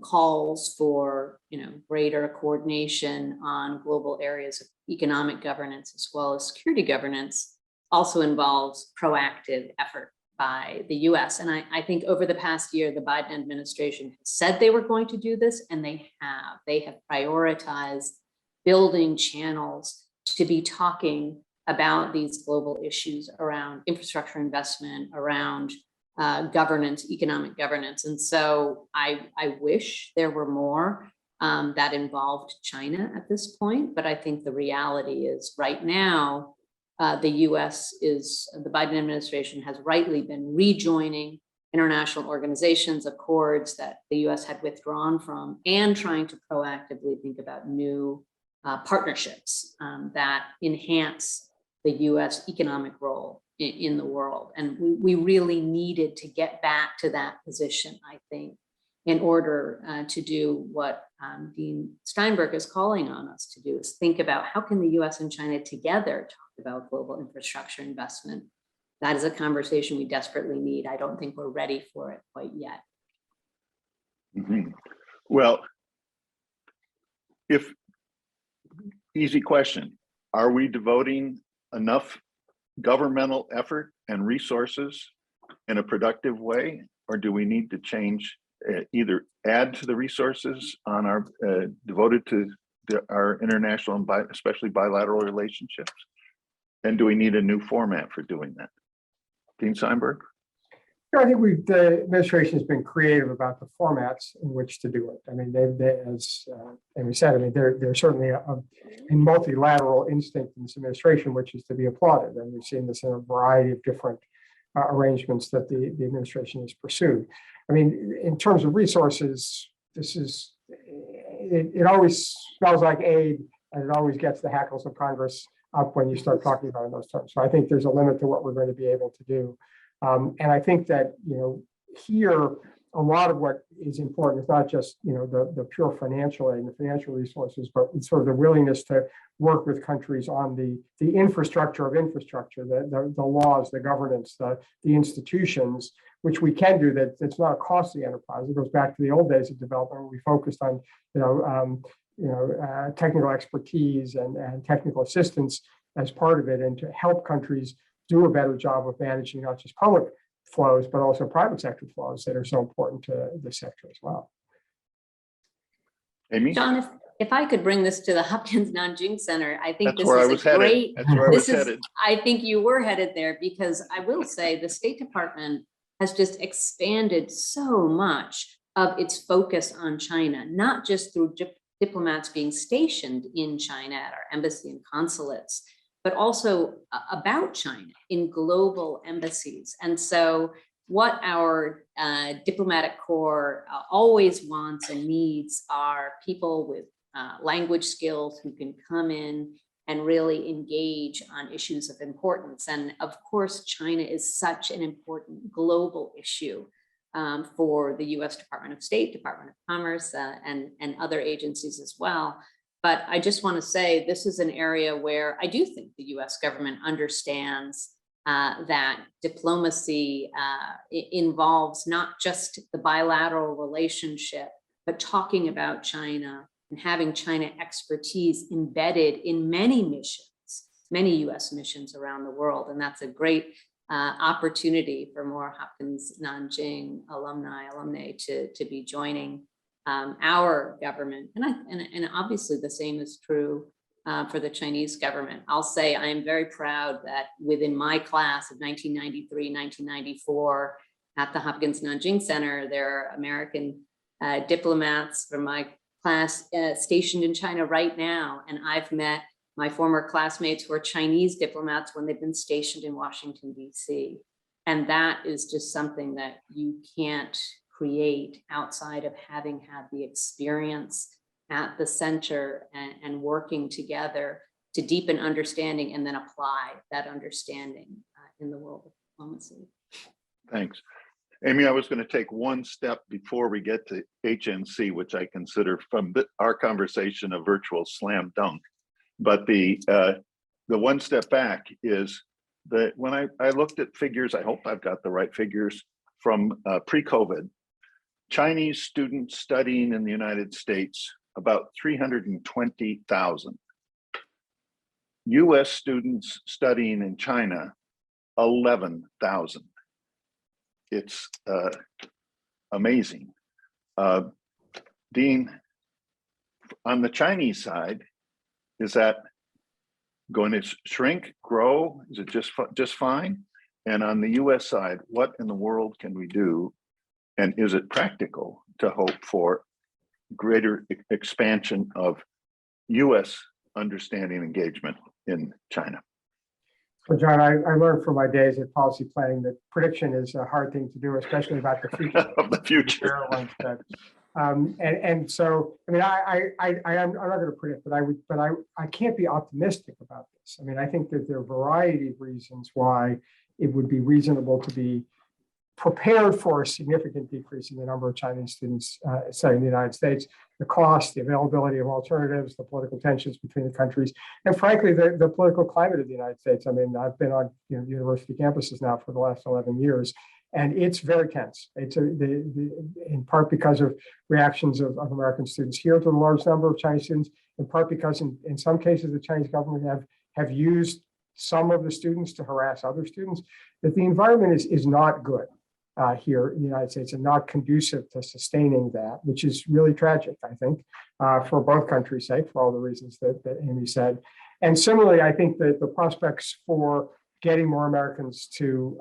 calls for greater coordination on global areas of economic governance as well as security governance also involves proactive effort by the US. And I think over the past year, the Biden administration has said they were going to do this, and they have. They have prioritized building channels to be talking about these global issues around infrastructure investment, around governance, economic governance. And so I wish there were more that involved China at this point, but I think the reality is right now, the Biden administration has rightly been rejoining international organizations, accords that the US had withdrawn from, and trying to proactively think about new partnerships that enhance the US economic role in the world. And we really needed to get back to that position, I think, in order to do what Dean Steinberg is calling on us to do, is think about how can the US and China together talk about global infrastructure investment. That is a conversation we desperately need. I don't think we're ready for it quite yet. Mm-hmm. Well, easy question, are we devoting enough governmental effort and resources in a productive way, or do we need to change, either add to the resources on our devoted to our international and especially bilateral relationships? And do we need a new format for doing that? Dean Steinberg? I think the administration has been creative about the formats in which to do it. I mean, as Amy said, I mean, there's certainly a multilateral instinct in this administration, which is to be applauded. And we've seen this in a variety of different arrangements that the administration has pursued. I mean, in terms of resources, it always smells like aid, and it always gets the hackles of Congress up when you start talking about it in those terms. So I think there's a limit to what we're going to be able to do. And I think that, here, a lot of what is important is not just, the pure financial aid and the financial resources, but it's sort of the willingness to work with countries on the infrastructure of infrastructure, the laws, the governance, the institutions, which we can do. It's not a costly enterprise. It goes back to the old days of development where we focused on, technical expertise and technical assistance as part of it, and to help countries do a better job of managing not just public flows, but also private sector flows that are so important to the sector as well. Amy? John, if I could bring this to the Hopkins-Nanjing Center, I think That's where I was headed. That's where I was headed. I think you were headed there, because I will say the State Department has just expanded so much of its focus on China, not just through diplomats being stationed in China at our embassy and consulates, but also about China in global embassies. And so what our diplomatic corps always wants and needs are people with language skills who can come in and really engage on issues of importance. And of course, China is such an important global issue for the US Department of State, Department of Commerce, and other agencies as well. But I just want to say this is an area where I do think the US government understands that diplomacy involves not just the bilateral relationship, but talking about China and having China expertise embedded in many missions, many US missions around the world. And that's a great opportunity for more Hopkins-Nanjing alumni to be joining our government. And obviously the same is true for the Chinese government. I'll say I am very proud that within my class of 1993, 1994 at the Hopkins-Nanjing Center, there are American diplomats from my class stationed in China right now. And I've met my former classmates who are Chinese diplomats when they've been stationed in Washington, DC. And that is just something that you can't create outside of having had the experience at the center and working together to deepen understanding and then apply that understanding in the world of diplomacy. Thanks. Amy, I was going to take one step before we get to HNC, which I consider from our conversation a virtual slam dunk. But the one step back is that when I looked at figures, I hope I've got the right figures from pre-COVID, Chinese students studying in the United States, about 320,000. US students studying in China, 11,000. It's amazing. Dean, on the Chinese side, is that going to shrink, grow? Is it just fine? And on the US side, what in the world can we do? And is it practical to hope for greater expansion of US understanding and engagement in China? So John, I learned from my days at policy planning that prediction is a hard thing to do, especially about the future. Of the future. And so, I mean, I'm not going to predict, but I can't be optimistic about this. I mean, I think that there are a variety of reasons why it would be reasonable to be prepared for a significant decrease in the number of Chinese students studying in the United States, the cost, the availability of alternatives, the political tensions between the countries, and frankly, the political climate of the United States. I mean, I've been on university campuses now for the last 11 years, and it's very tense. It's in part because of reactions of American students here to the large number of Chinese students, in part because in some cases, the Chinese government have used some of the students to harass other students, that the environment is not good here in the United States and not conducive to sustaining that, which is really tragic, I think, for both countries' sake, for all the reasons that Amy said. And similarly, I think that the prospects for getting more Americans to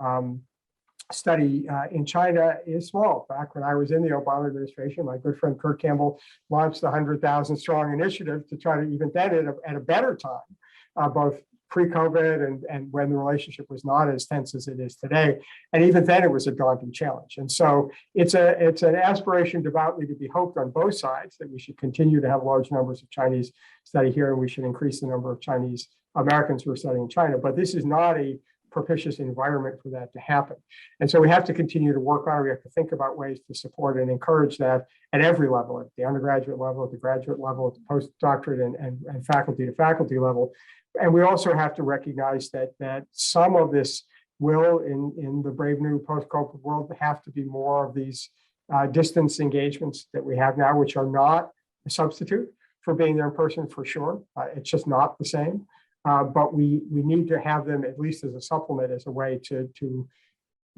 study in China is small. Back when I was in the Obama administration, my good friend Kurt Campbell launched the 100,000 strong initiative to try to even then at a better time, both pre-COVID and when the relationship was not as tense as it is today. And even then it was a daunting challenge. And so it's an aspiration devoutly to be hoped on both sides that we should continue to have large numbers of Chinese study here, and we should increase the number of Chinese Americans who are studying in China. But this is not a propitious environment for that to happen. And so we have to continue to work on it. We have to think about ways to support and encourage that at every level, at the undergraduate level, at the graduate level, at the postdoctorate and faculty to faculty level. And we also have to recognize that some of this will, in the brave new post-COVID world, have to be more of these distance engagements that we have now, which are not a substitute for being there in person for sure. It's just not the same. But we need to have them at least as a supplement, as a way to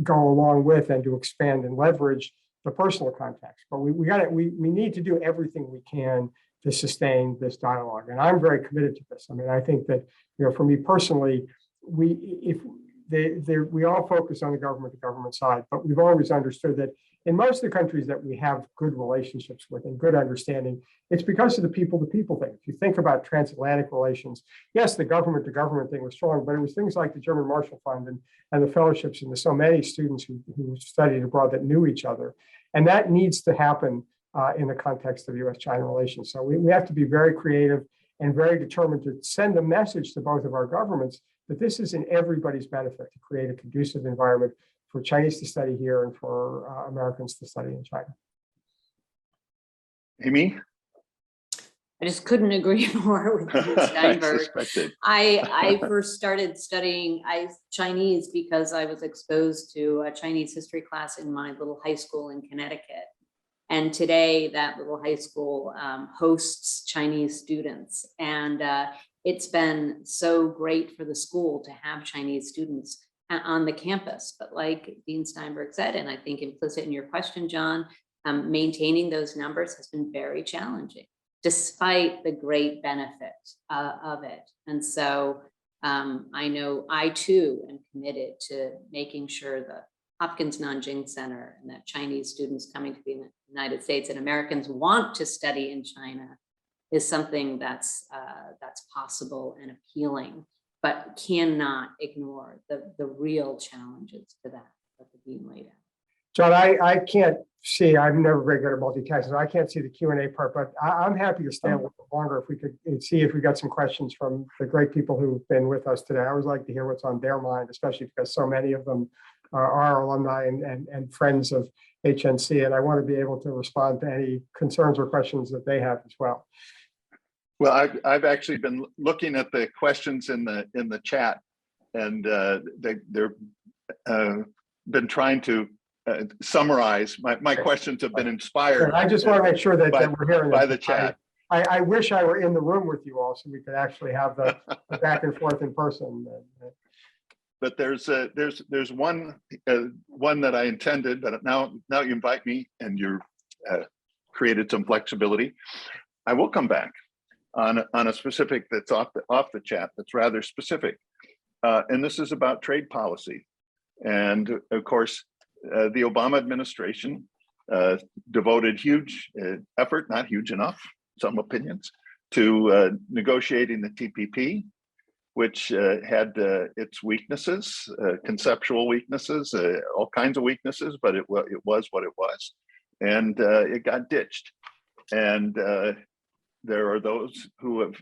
go along with and to expand and leverage the personal context. But we need to do everything we can to sustain this dialogue. And I'm very committed to this. I mean, I think that, for me personally, we all focus on the government side, but we've always understood that in most of the countries that we have good relationships with and good understanding, it's because of the people-to-people thing. If you think about transatlantic relations, yes, the government thing was strong, but it was things like the German Marshall Fund and the fellowships, and there's so many students who studied abroad that knew each other. And that needs to happen in the context of US-China relations. So we have to be very creative and very determined to send a message to both of our governments that this is in everybody's benefit to create a conducive environment for Chinese to study here and for Americans to study in China. Amy? I just couldn't agree more with Dean Steinberg. I first started studying Chinese because I was exposed to a Chinese history class in my little high school in Connecticut. And today that little high school hosts Chinese students. And it's been so great for the school to have Chinese students on the campus. But like Dean Steinberg said, and I think implicit in your question, John, maintaining those numbers has been very challenging, despite the great benefit of it. And so I know I too am committed to making sure the Hopkins-Nanjing Center and that Chinese students coming to the United States and Americans want to study in China is something that's possible and appealing, but cannot ignore the real challenges to that the Dean laid out. John, I can't see, I'm never very good at multitasking, so I can't see the Q&A part, but I'm happy to stay a little bit longer if we could see if we got some questions from the great people who've been with us today. I always like to hear what's on their mind, especially because so many of them are alumni and friends of HNC, and I want to be able to respond to any concerns or questions that they have as well. Well, I've actually been looking at the questions in the chat, and they're been trying to summarize. My questions have been inspired. I just want to make sure that we're hearing by the chat. I wish I were in the room with you all so we could actually have the back and forth in person. But there's one that I intended, but now you invite me and you're created some flexibility. I will come back on a specific that's off the chat that's rather specific, and this is about trade policy. And of course, the Obama administration devoted huge effort, not huge enough, some opinions, to negotiating the TPP, which had its weaknesses, conceptual weaknesses, all kinds of weaknesses, but it was what it was. And it got ditched. And there are those who have,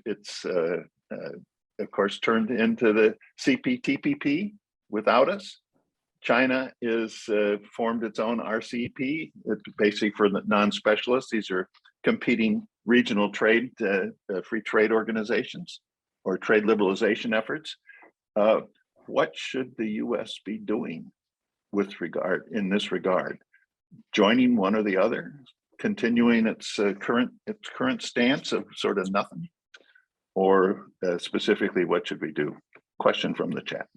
of course, turned into the CPTPP without us. China is formed its own RCEP. It's basically for the non-specialists. These are competing regional trade, free trade organizations or trade liberalization efforts. What should the US be doing in this regard? Joining one or the other? Continuing its current stance of sort of nothing? Or specifically, what should we do? Question from the chat.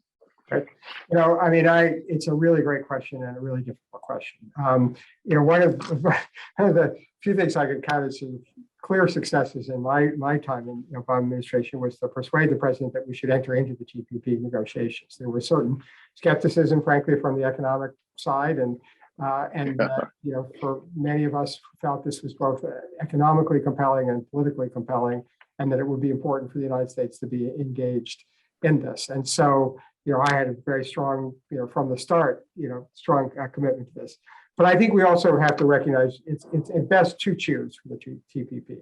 Okay. I mean, it's a really great question and a really difficult question. One of the few things I could count as some clear successes in my time in the Obama administration was to persuade the president that we should enter into the TPP negotiations. There was certain skepticism, frankly, from the economic side, and for many of us who felt this was both economically compelling and politically compelling, and that it would be important for the United States to be engaged in this. And so, I had a very strong, from the start, strong commitment to this. But I think we also have to recognize it's at best two cheers for the TPP,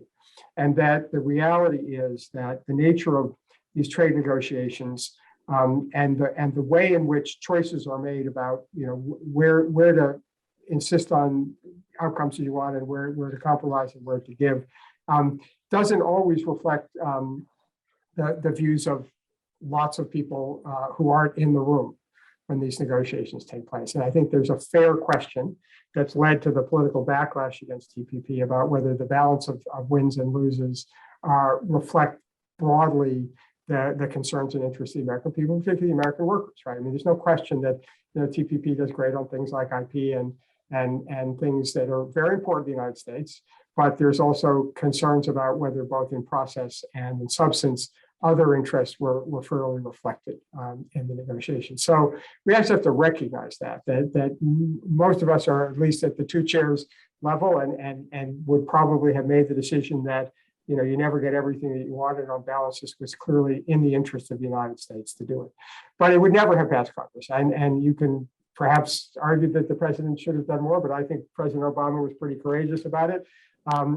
and that the reality is that the nature of these trade negotiations and the way in which choices are made about where to insist on outcomes that you want and where to compromise and where to give doesn't always reflect the views of lots of people who aren't in the room when these negotiations take place. And I think there's a fair question that's led to the political backlash against TPP about whether the balance of wins and loses reflect broadly the concerns and interests of the American people, particularly the American workers, right? I mean, there's no question that TPP does great on things like IP and and things that are very important to the United States. But there's also concerns about whether both in process and in substance, other interests were fairly reflected in the negotiation. So we actually have to recognize that most of us are at least at the two chairs level and would probably have made the decision that, you know, you never get everything that you wanted. On balance, this was clearly in the interest of the United States to do it. But it would never have passed Congress. And you can perhaps argue that the president should have done more, but I think President Obama was pretty courageous about it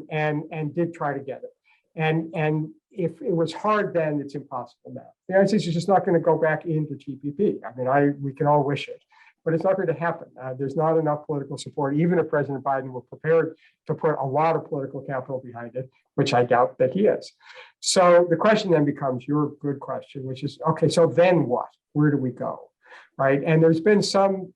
and did try to get it. And if it was hard then, it's impossible now. The United States is just not going to go back into TPP. I mean, we can all wish it, but it's not going to happen. There's not enough political support, even if President Biden were prepared to put a lot of political capital behind it, which I doubt that he is. So the question then becomes your good question, which is, okay, so then what? Where do we go? Right? And there's been some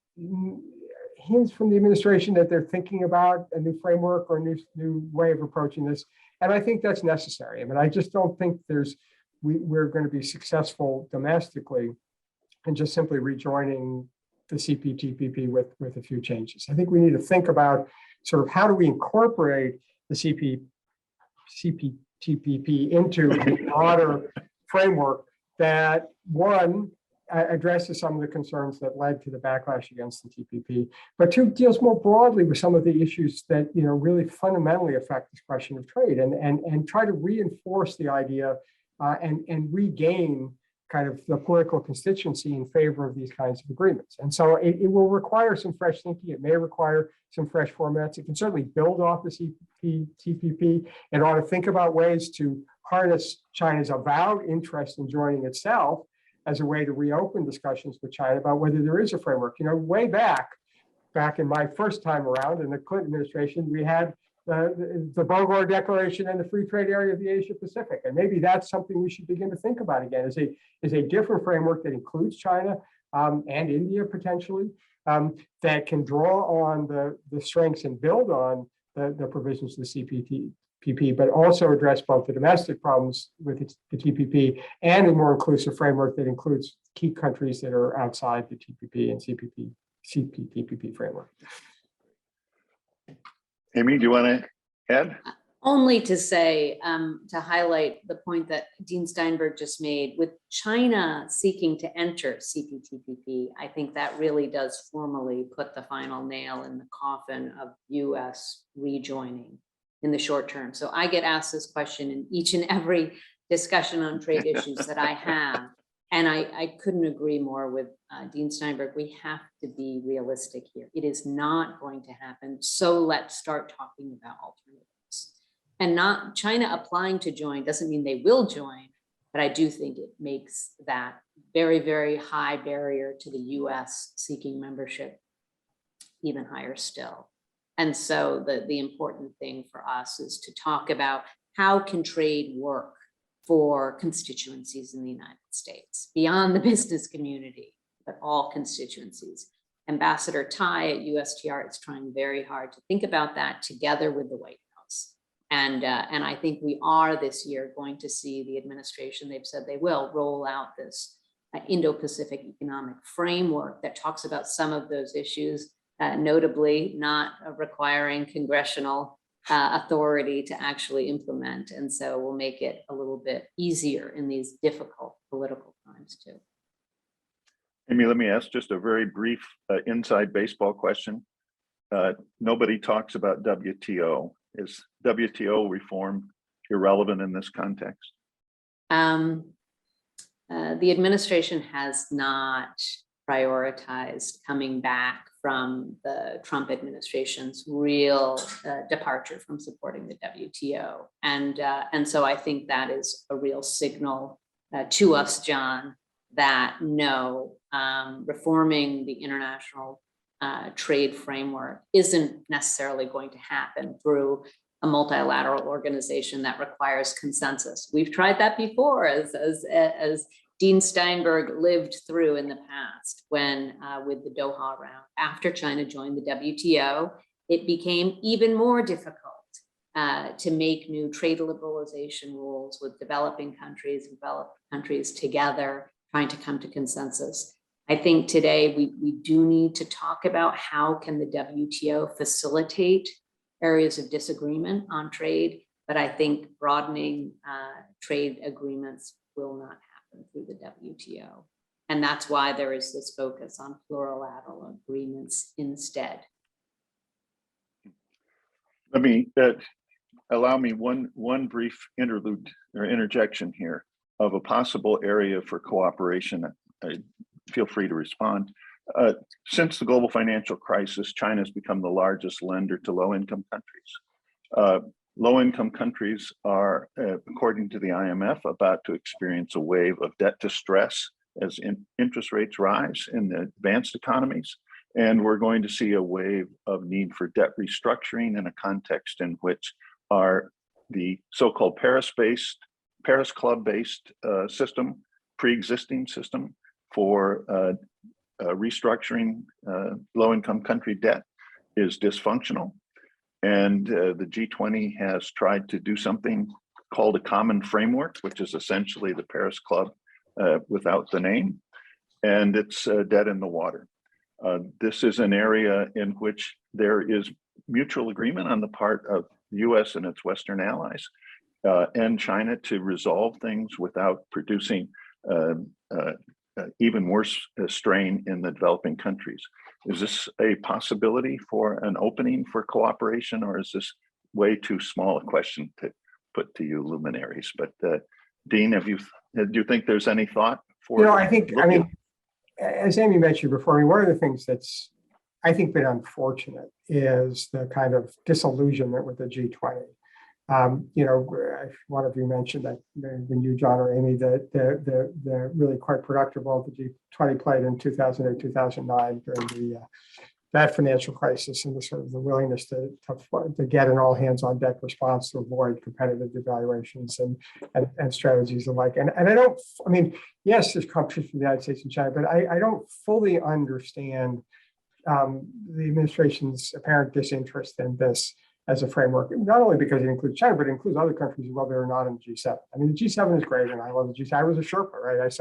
hints from the administration that they're thinking about a new framework or a new way of approaching this. And I think that's necessary. I mean, I just don't think we're going to be successful domestically and just simply rejoining the CPTPP with a few changes. I think we need to think about sort of how do we incorporate the CPTPP into a broader framework that, one, addresses some of the concerns that led to the backlash against the TPP, but two, deals more broadly with some of the issues that, you know, really fundamentally affect this question of trade and try to reinforce the idea and regain kind of the political constituency in favor of these kinds of agreements. And so it will require some fresh thinking. It may require some fresh formats. It can certainly build off the TPP and ought to think about ways to harness China's avowed interest in joining itself as a way to reopen discussions with China about whether there is a framework. You know, way back in my first time around in the Clinton administration, we had the Bogor Declaration and the Free Trade Area of the Asia Pacific. And maybe that's something we should begin to think about again, is a different framework that includes China and India potentially, that can draw on the strengths and build on the provisions of the CPTPP, but also address both the domestic problems with the TPP and a more inclusive framework that includes key countries that are outside the TPP and CPTPP framework. Amy, do you want to add? Only to say, to highlight the point that Dean Steinberg just made, with China seeking to enter CPTPP, I think that really does formally put the final nail in the coffin of US rejoining in the short term. So I get asked this question in each and every discussion on trade issues that I have. And I couldn't agree more with Dean Steinberg. We have to be realistic here. It is not going to happen. So let's start talking about alternatives. And not China applying to join doesn't mean they will join, but I do think it makes that very, very high barrier to the US seeking membership even higher still. And so the important thing for us is to talk about how can trade work for constituencies in the United States, beyond the business community, but all constituencies. Ambassador Tai at USTR is trying very hard to think about that together with the White House. And I think we are this year going to see the administration, they've said they will roll out this Indo-Pacific economic framework that talks about some of those issues, notably not requiring congressional authority to actually implement. And so we'll make it a little bit easier in these difficult political times too. Amy, let me ask just a very brief inside baseball question. Nobody talks about WTO. Is WTO reform irrelevant in this context? The administration has not prioritized coming back from the Trump administration's real departure from supporting the WTO. And so I think that is a real signal to us, John, that no, reforming the international trade framework isn't necessarily going to happen through a multilateral organization that requires consensus. We've tried that before, as Dean Steinberg lived through in the past when with the Doha round. After China joined the WTO, it became even more difficult to make new trade liberalization rules with developed countries together, trying to come to consensus. I think today we do need to talk about how can the WTO facilitate areas of disagreement on trade, but I think broadening trade agreements will not happen through the WTO. And that's why there is this focus on plurilateral agreements instead. Let me allow me one brief interlude or interjection here of a possible area for cooperation. Feel free to respond. Since the global financial crisis, China has become the largest lender to low-income countries. Low-income countries are, according to the IMF, about to experience a wave of debt distress as interest rates rise in the advanced economies. And we're going to see a wave of need for debt restructuring in a context in which the so-called Paris Club-based system, pre-existing system for restructuring low-income country debt is dysfunctional. And the G20 has tried to do something called a common framework, which is essentially the Paris Club without the name, and it's dead in the water. This is an area in which there is mutual agreement on the part of the US and its Western allies and China to resolve things without producing even worse strain in the developing countries. Is this a possibility for an opening for cooperation, or is this way too small a question to put to you luminaries? But Dean, do you think there's any thought for? I mean, as Amy mentioned before, one of the things that's, I think, been unfortunate is the kind of disillusionment with the G20. One of you mentioned that when you, John or Amy, the really quite productive role the G20 played in 2008, 2009 during that financial crisis, and the sort of the willingness to get an all hands on deck response to avoid competitive devaluations and strategies alike. And I mean, yes, there's competition from the United States and China, but I don't fully understand the administration's apparent disinterest in this as a framework, not only because it includes China, but it includes other countries as well that are not in the G7. I mean, the G7 is great, and I love the G7. I was a Sherpa, right? It's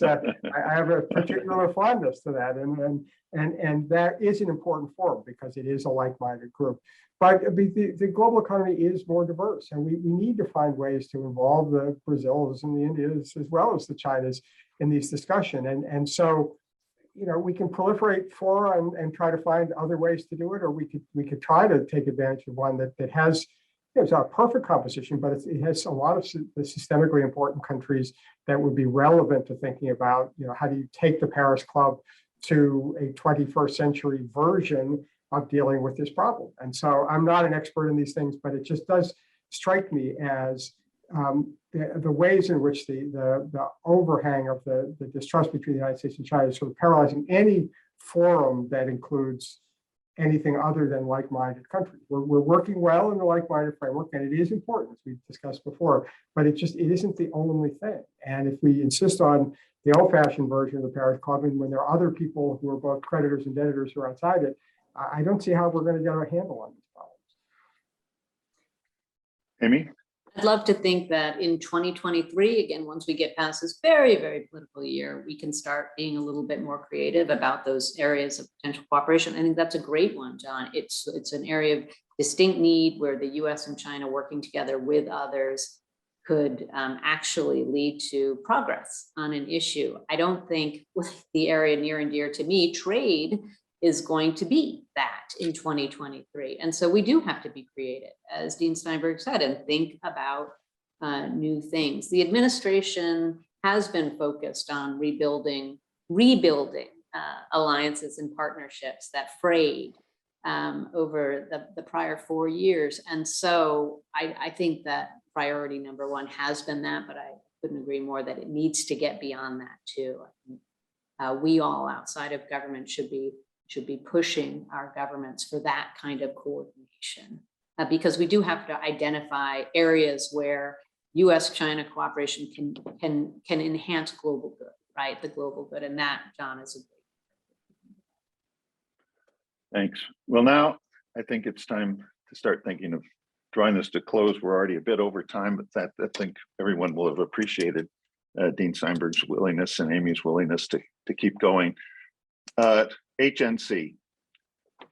I have a particular fondness to that, and that is an important forum because it is a like-minded group. But the global economy is more diverse, and we need to find ways to involve the Brazils and the Indias as well as the Chinas in these discussions. And so, we can proliferate fora and try to find other ways to do it, or we could try to take advantage of one that has, it's not a perfect composition, but it has a lot of the systemically important countries that would be relevant to thinking about, how do you take the Paris Club to a 21st century version of dealing with this problem. And so I'm not an expert in these things, but it just does strike me as the ways in which the overhang of the distrust between the United States and China is sort of paralyzing any forum that includes anything other than like-minded countries. We're working well in the like-minded framework, and it is important, as we've discussed before, but it isn't the only thing. And if we insist on the old-fashioned version of the Paris Club, and when there are other people who are both creditors and debtors who are outside it, I don't see how we're going to get a handle on these problems. Amy? I'd love to think that in 2023, again, once we get past this very, very political year, we can start being a little bit more creative about those areas of potential cooperation. I think that's a great one, John. It's an area of distinct need where the US and China working together with others could actually lead to progress on an issue. I don't think with the area near and dear to me, trade is going to be that in 2023. And so we do have to be creative, as Dean Steinberg said, and think about new things. The administration has been focused on rebuilding alliances and partnerships that frayed over the prior 4 years. And so I think that priority number one has been that, but I couldn't agree more that it needs to get beyond that too. We all outside of government should be pushing our governments for that kind of coordination, because we do have to identify areas where US-China cooperation can enhance global good, right? The global good, and that, John, is a great. Thanks. Well, now I think it's time to start thinking of drawing this to close. We're already a bit over time, but I think everyone will have appreciated Dean Steinberg's willingness and Amy's willingness to keep going. HNC.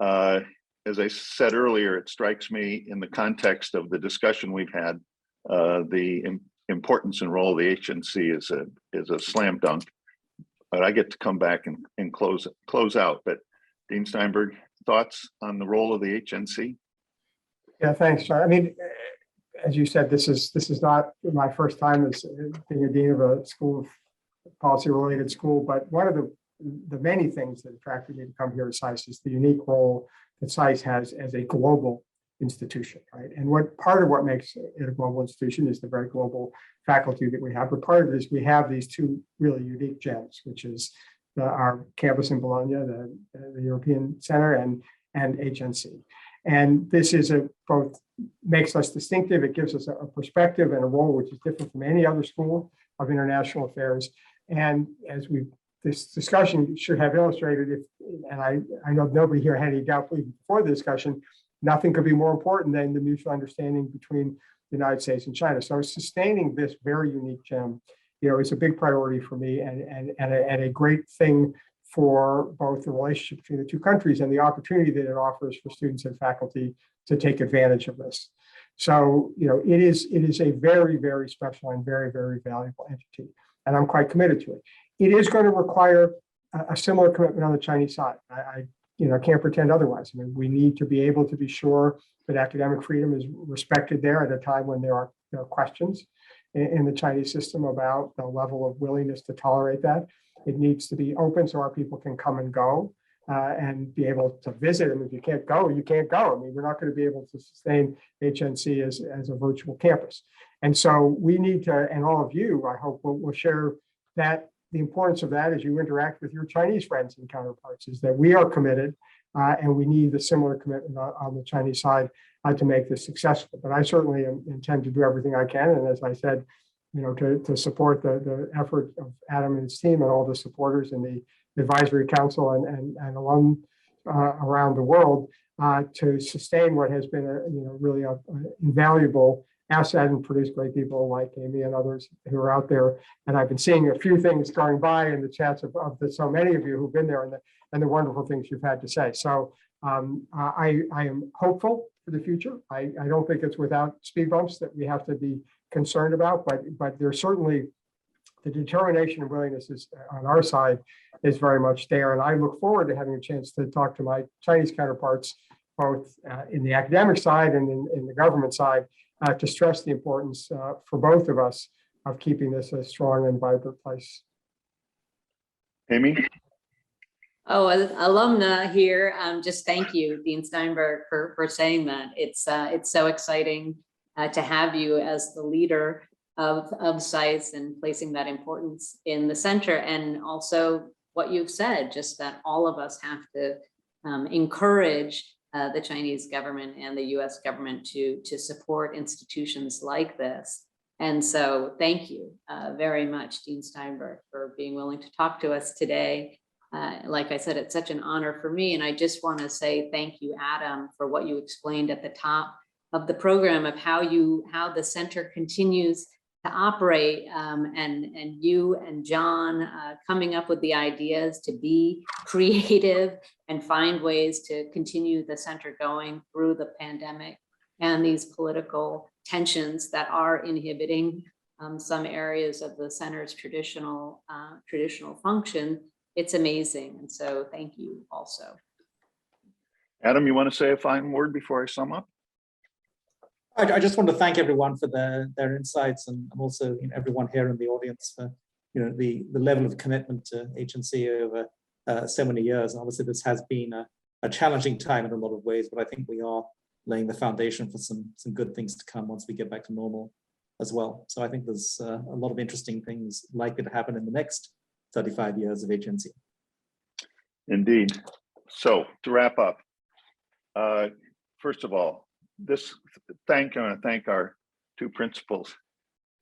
As I said earlier, it strikes me in the context of the discussion we've had, the importance and role of the HNC is a slam dunk. But I get to come back and close out. But Dean Steinberg, thoughts on the role of the HNC? Yeah, thanks, John. I mean, as you said, this is not my first time as being a dean of a school, policy-related school, but one of the many things that attracted me to come here to SAIS is the unique role that SAIS has as a global institution, right? And part of what makes it a global institution is the very global faculty that we have, but part of it is we have these two really unique gems, which is our campus in Bologna, the European Center, and HNC. And this is both makes us distinctive. It gives us a perspective and a role which is different from any other school of international affairs. And as this discussion should have illustrated, and I know nobody here had any doubt before the discussion, nothing could be more important than the mutual understanding between the United States and China. So sustaining this very unique gem, is a big priority for me and a great thing for both the relationship between the two countries and the opportunity that it offers for students and faculty to take advantage of this. So, it is a very, very special and very, very valuable entity, and I'm quite committed to it. It is going to require a similar commitment on the Chinese side. I can't pretend otherwise. I mean, we need to be able to be sure that academic freedom is respected there at a time when there are questions in the Chinese system about the level of willingness to tolerate that. It needs to be open so our people can come and go and be able to visit. And if you can't go, you can't go. I mean, we're not going to be able to sustain HNC as a virtual campus. And so we need to, and all of you, I hope, will share that the importance of that as you interact with your Chinese friends and counterparts, is that we are committed and we need the similar commitment on the Chinese side to make this successful. But I certainly intend to do everything I can. And as I said, to support the effort of Adam and his team and all the supporters in the advisory council and alum around the world to sustain what has been really a invaluable asset and produce great people like Amy and others who are out there. And I've been seeing a few things going by in the chats of so many of you who've been there and the wonderful things you've had to say. So I am hopeful for the future. I don't think it's without speed bumps that we have to be concerned about, but there's certainly the determination and willingness is on our side is very much there. And I look forward to having a chance to talk to my Chinese counterparts, both in the academic side and in the government side, to stress the importance for both of us of keeping this a strong and vibrant place. Amy? Oh, as alumna here, just thank you, Dean Steinberg, for saying that. It's so exciting to have you as the leader of SAIS and placing that importance in the center, and also what you've said, just that all of us have to encourage the Chinese government and the US government to support institutions like this. And so thank you very much, Dean Steinberg, for being willing to talk to us today. Like I said, it's such an honor for me. And I just want to say thank you, Adam, for what you explained at the top of the program of how the center continues to operate, and you and John coming up with the ideas to be creative and find ways to continue the center going through the pandemic and these political tensions that are inhibiting some areas of the center's traditional function. It's amazing. And so thank you also. Adam, you want to say a final word before I sum up? I just want to thank everyone for their insights, and also everyone here in the audience for the level of commitment to HNC over so many years. And obviously this has been a challenging time in a lot of ways, but I think we are laying the foundation for some good things to come once we get back to normal as well. So I think there's a lot of interesting things likely to happen in the next 35 years of HNC. Indeed. So to wrap up, first of all, I want to thank our two principals,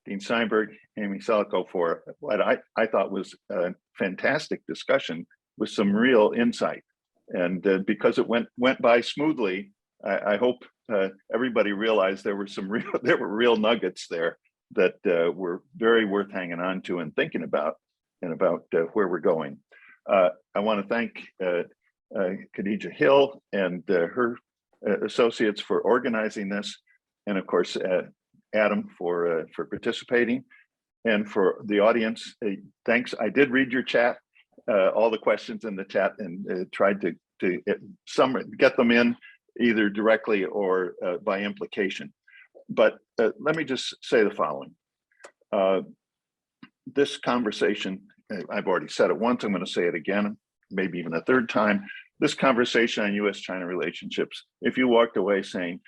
Dean Steinberg, Amy Celico, for what I thought was a fantastic discussion with some real insight. And because it went by smoothly, I hope everybody realized there were real nuggets there that were very worth hanging on to and thinking about, and about where we're going. I want to thank Khadija Hill and her associates for organizing this, and of course Adam for participating, and for the audience. Thanks. I did read your chat, all the questions in the chat, and tried to get them in either directly or by implication. But let me just say the following. This conversation, I've already said it once, I'm going to say it again, maybe even a third time. This conversation on US-China relationships, if you walked away saying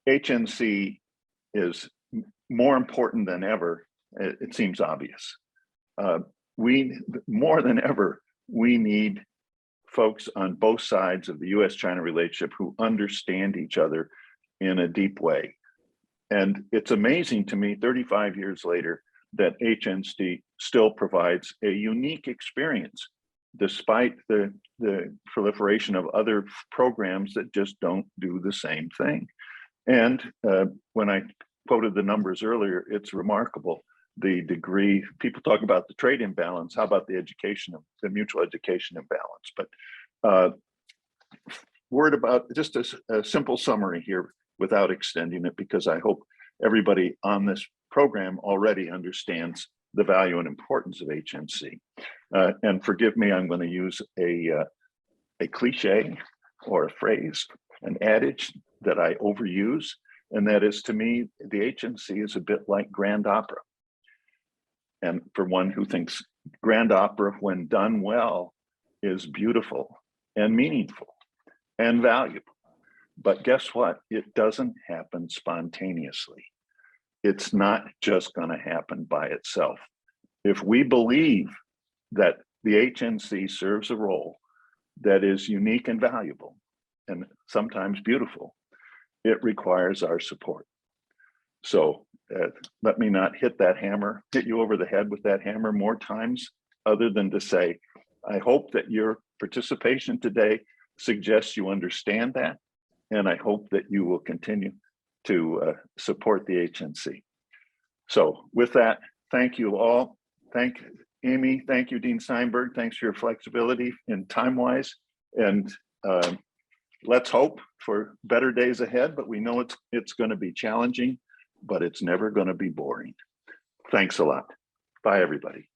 HNC is more important than ever, it seems obvious. More than ever, we need folks on both sides of the US-China relationship who understand each other in a deep way. And it's amazing to me, 35 years later, that HNC still provides a unique experience, despite the proliferation of other programs that just don't do the same thing. And when I quoted the numbers earlier, it's remarkable, the degree. People talk about the trade imbalance. How about the education, the mutual education imbalance? But word about just a simple summary here without extending it, because I hope everybody on this program already understands the value and importance of HNC. And forgive me, I'm going to use a cliche or a phrase, an adage that I overuse, and that is, to me, the HNC is a bit like grand opera. And for one who thinks grand opera, when done well, is beautiful and meaningful and valuable. But guess what? It doesn't happen spontaneously. It's not just going to happen by itself. If we believe that the HNC serves a role that is unique and valuable, and sometimes beautiful, it requires our support. So let me not hit you over the head with that hammer more times, other than to say, I hope that your participation today suggests you understand that, and I hope that you will continue to support the HNC. So with that, thank you all. Thank Amy, thank you, Dean Steinberg. Thanks for your flexibility in time-wise, and let's hope for better days ahead, but we know it's going to be challenging, but it's never going to be boring. Thanks a lot. Bye, everybody.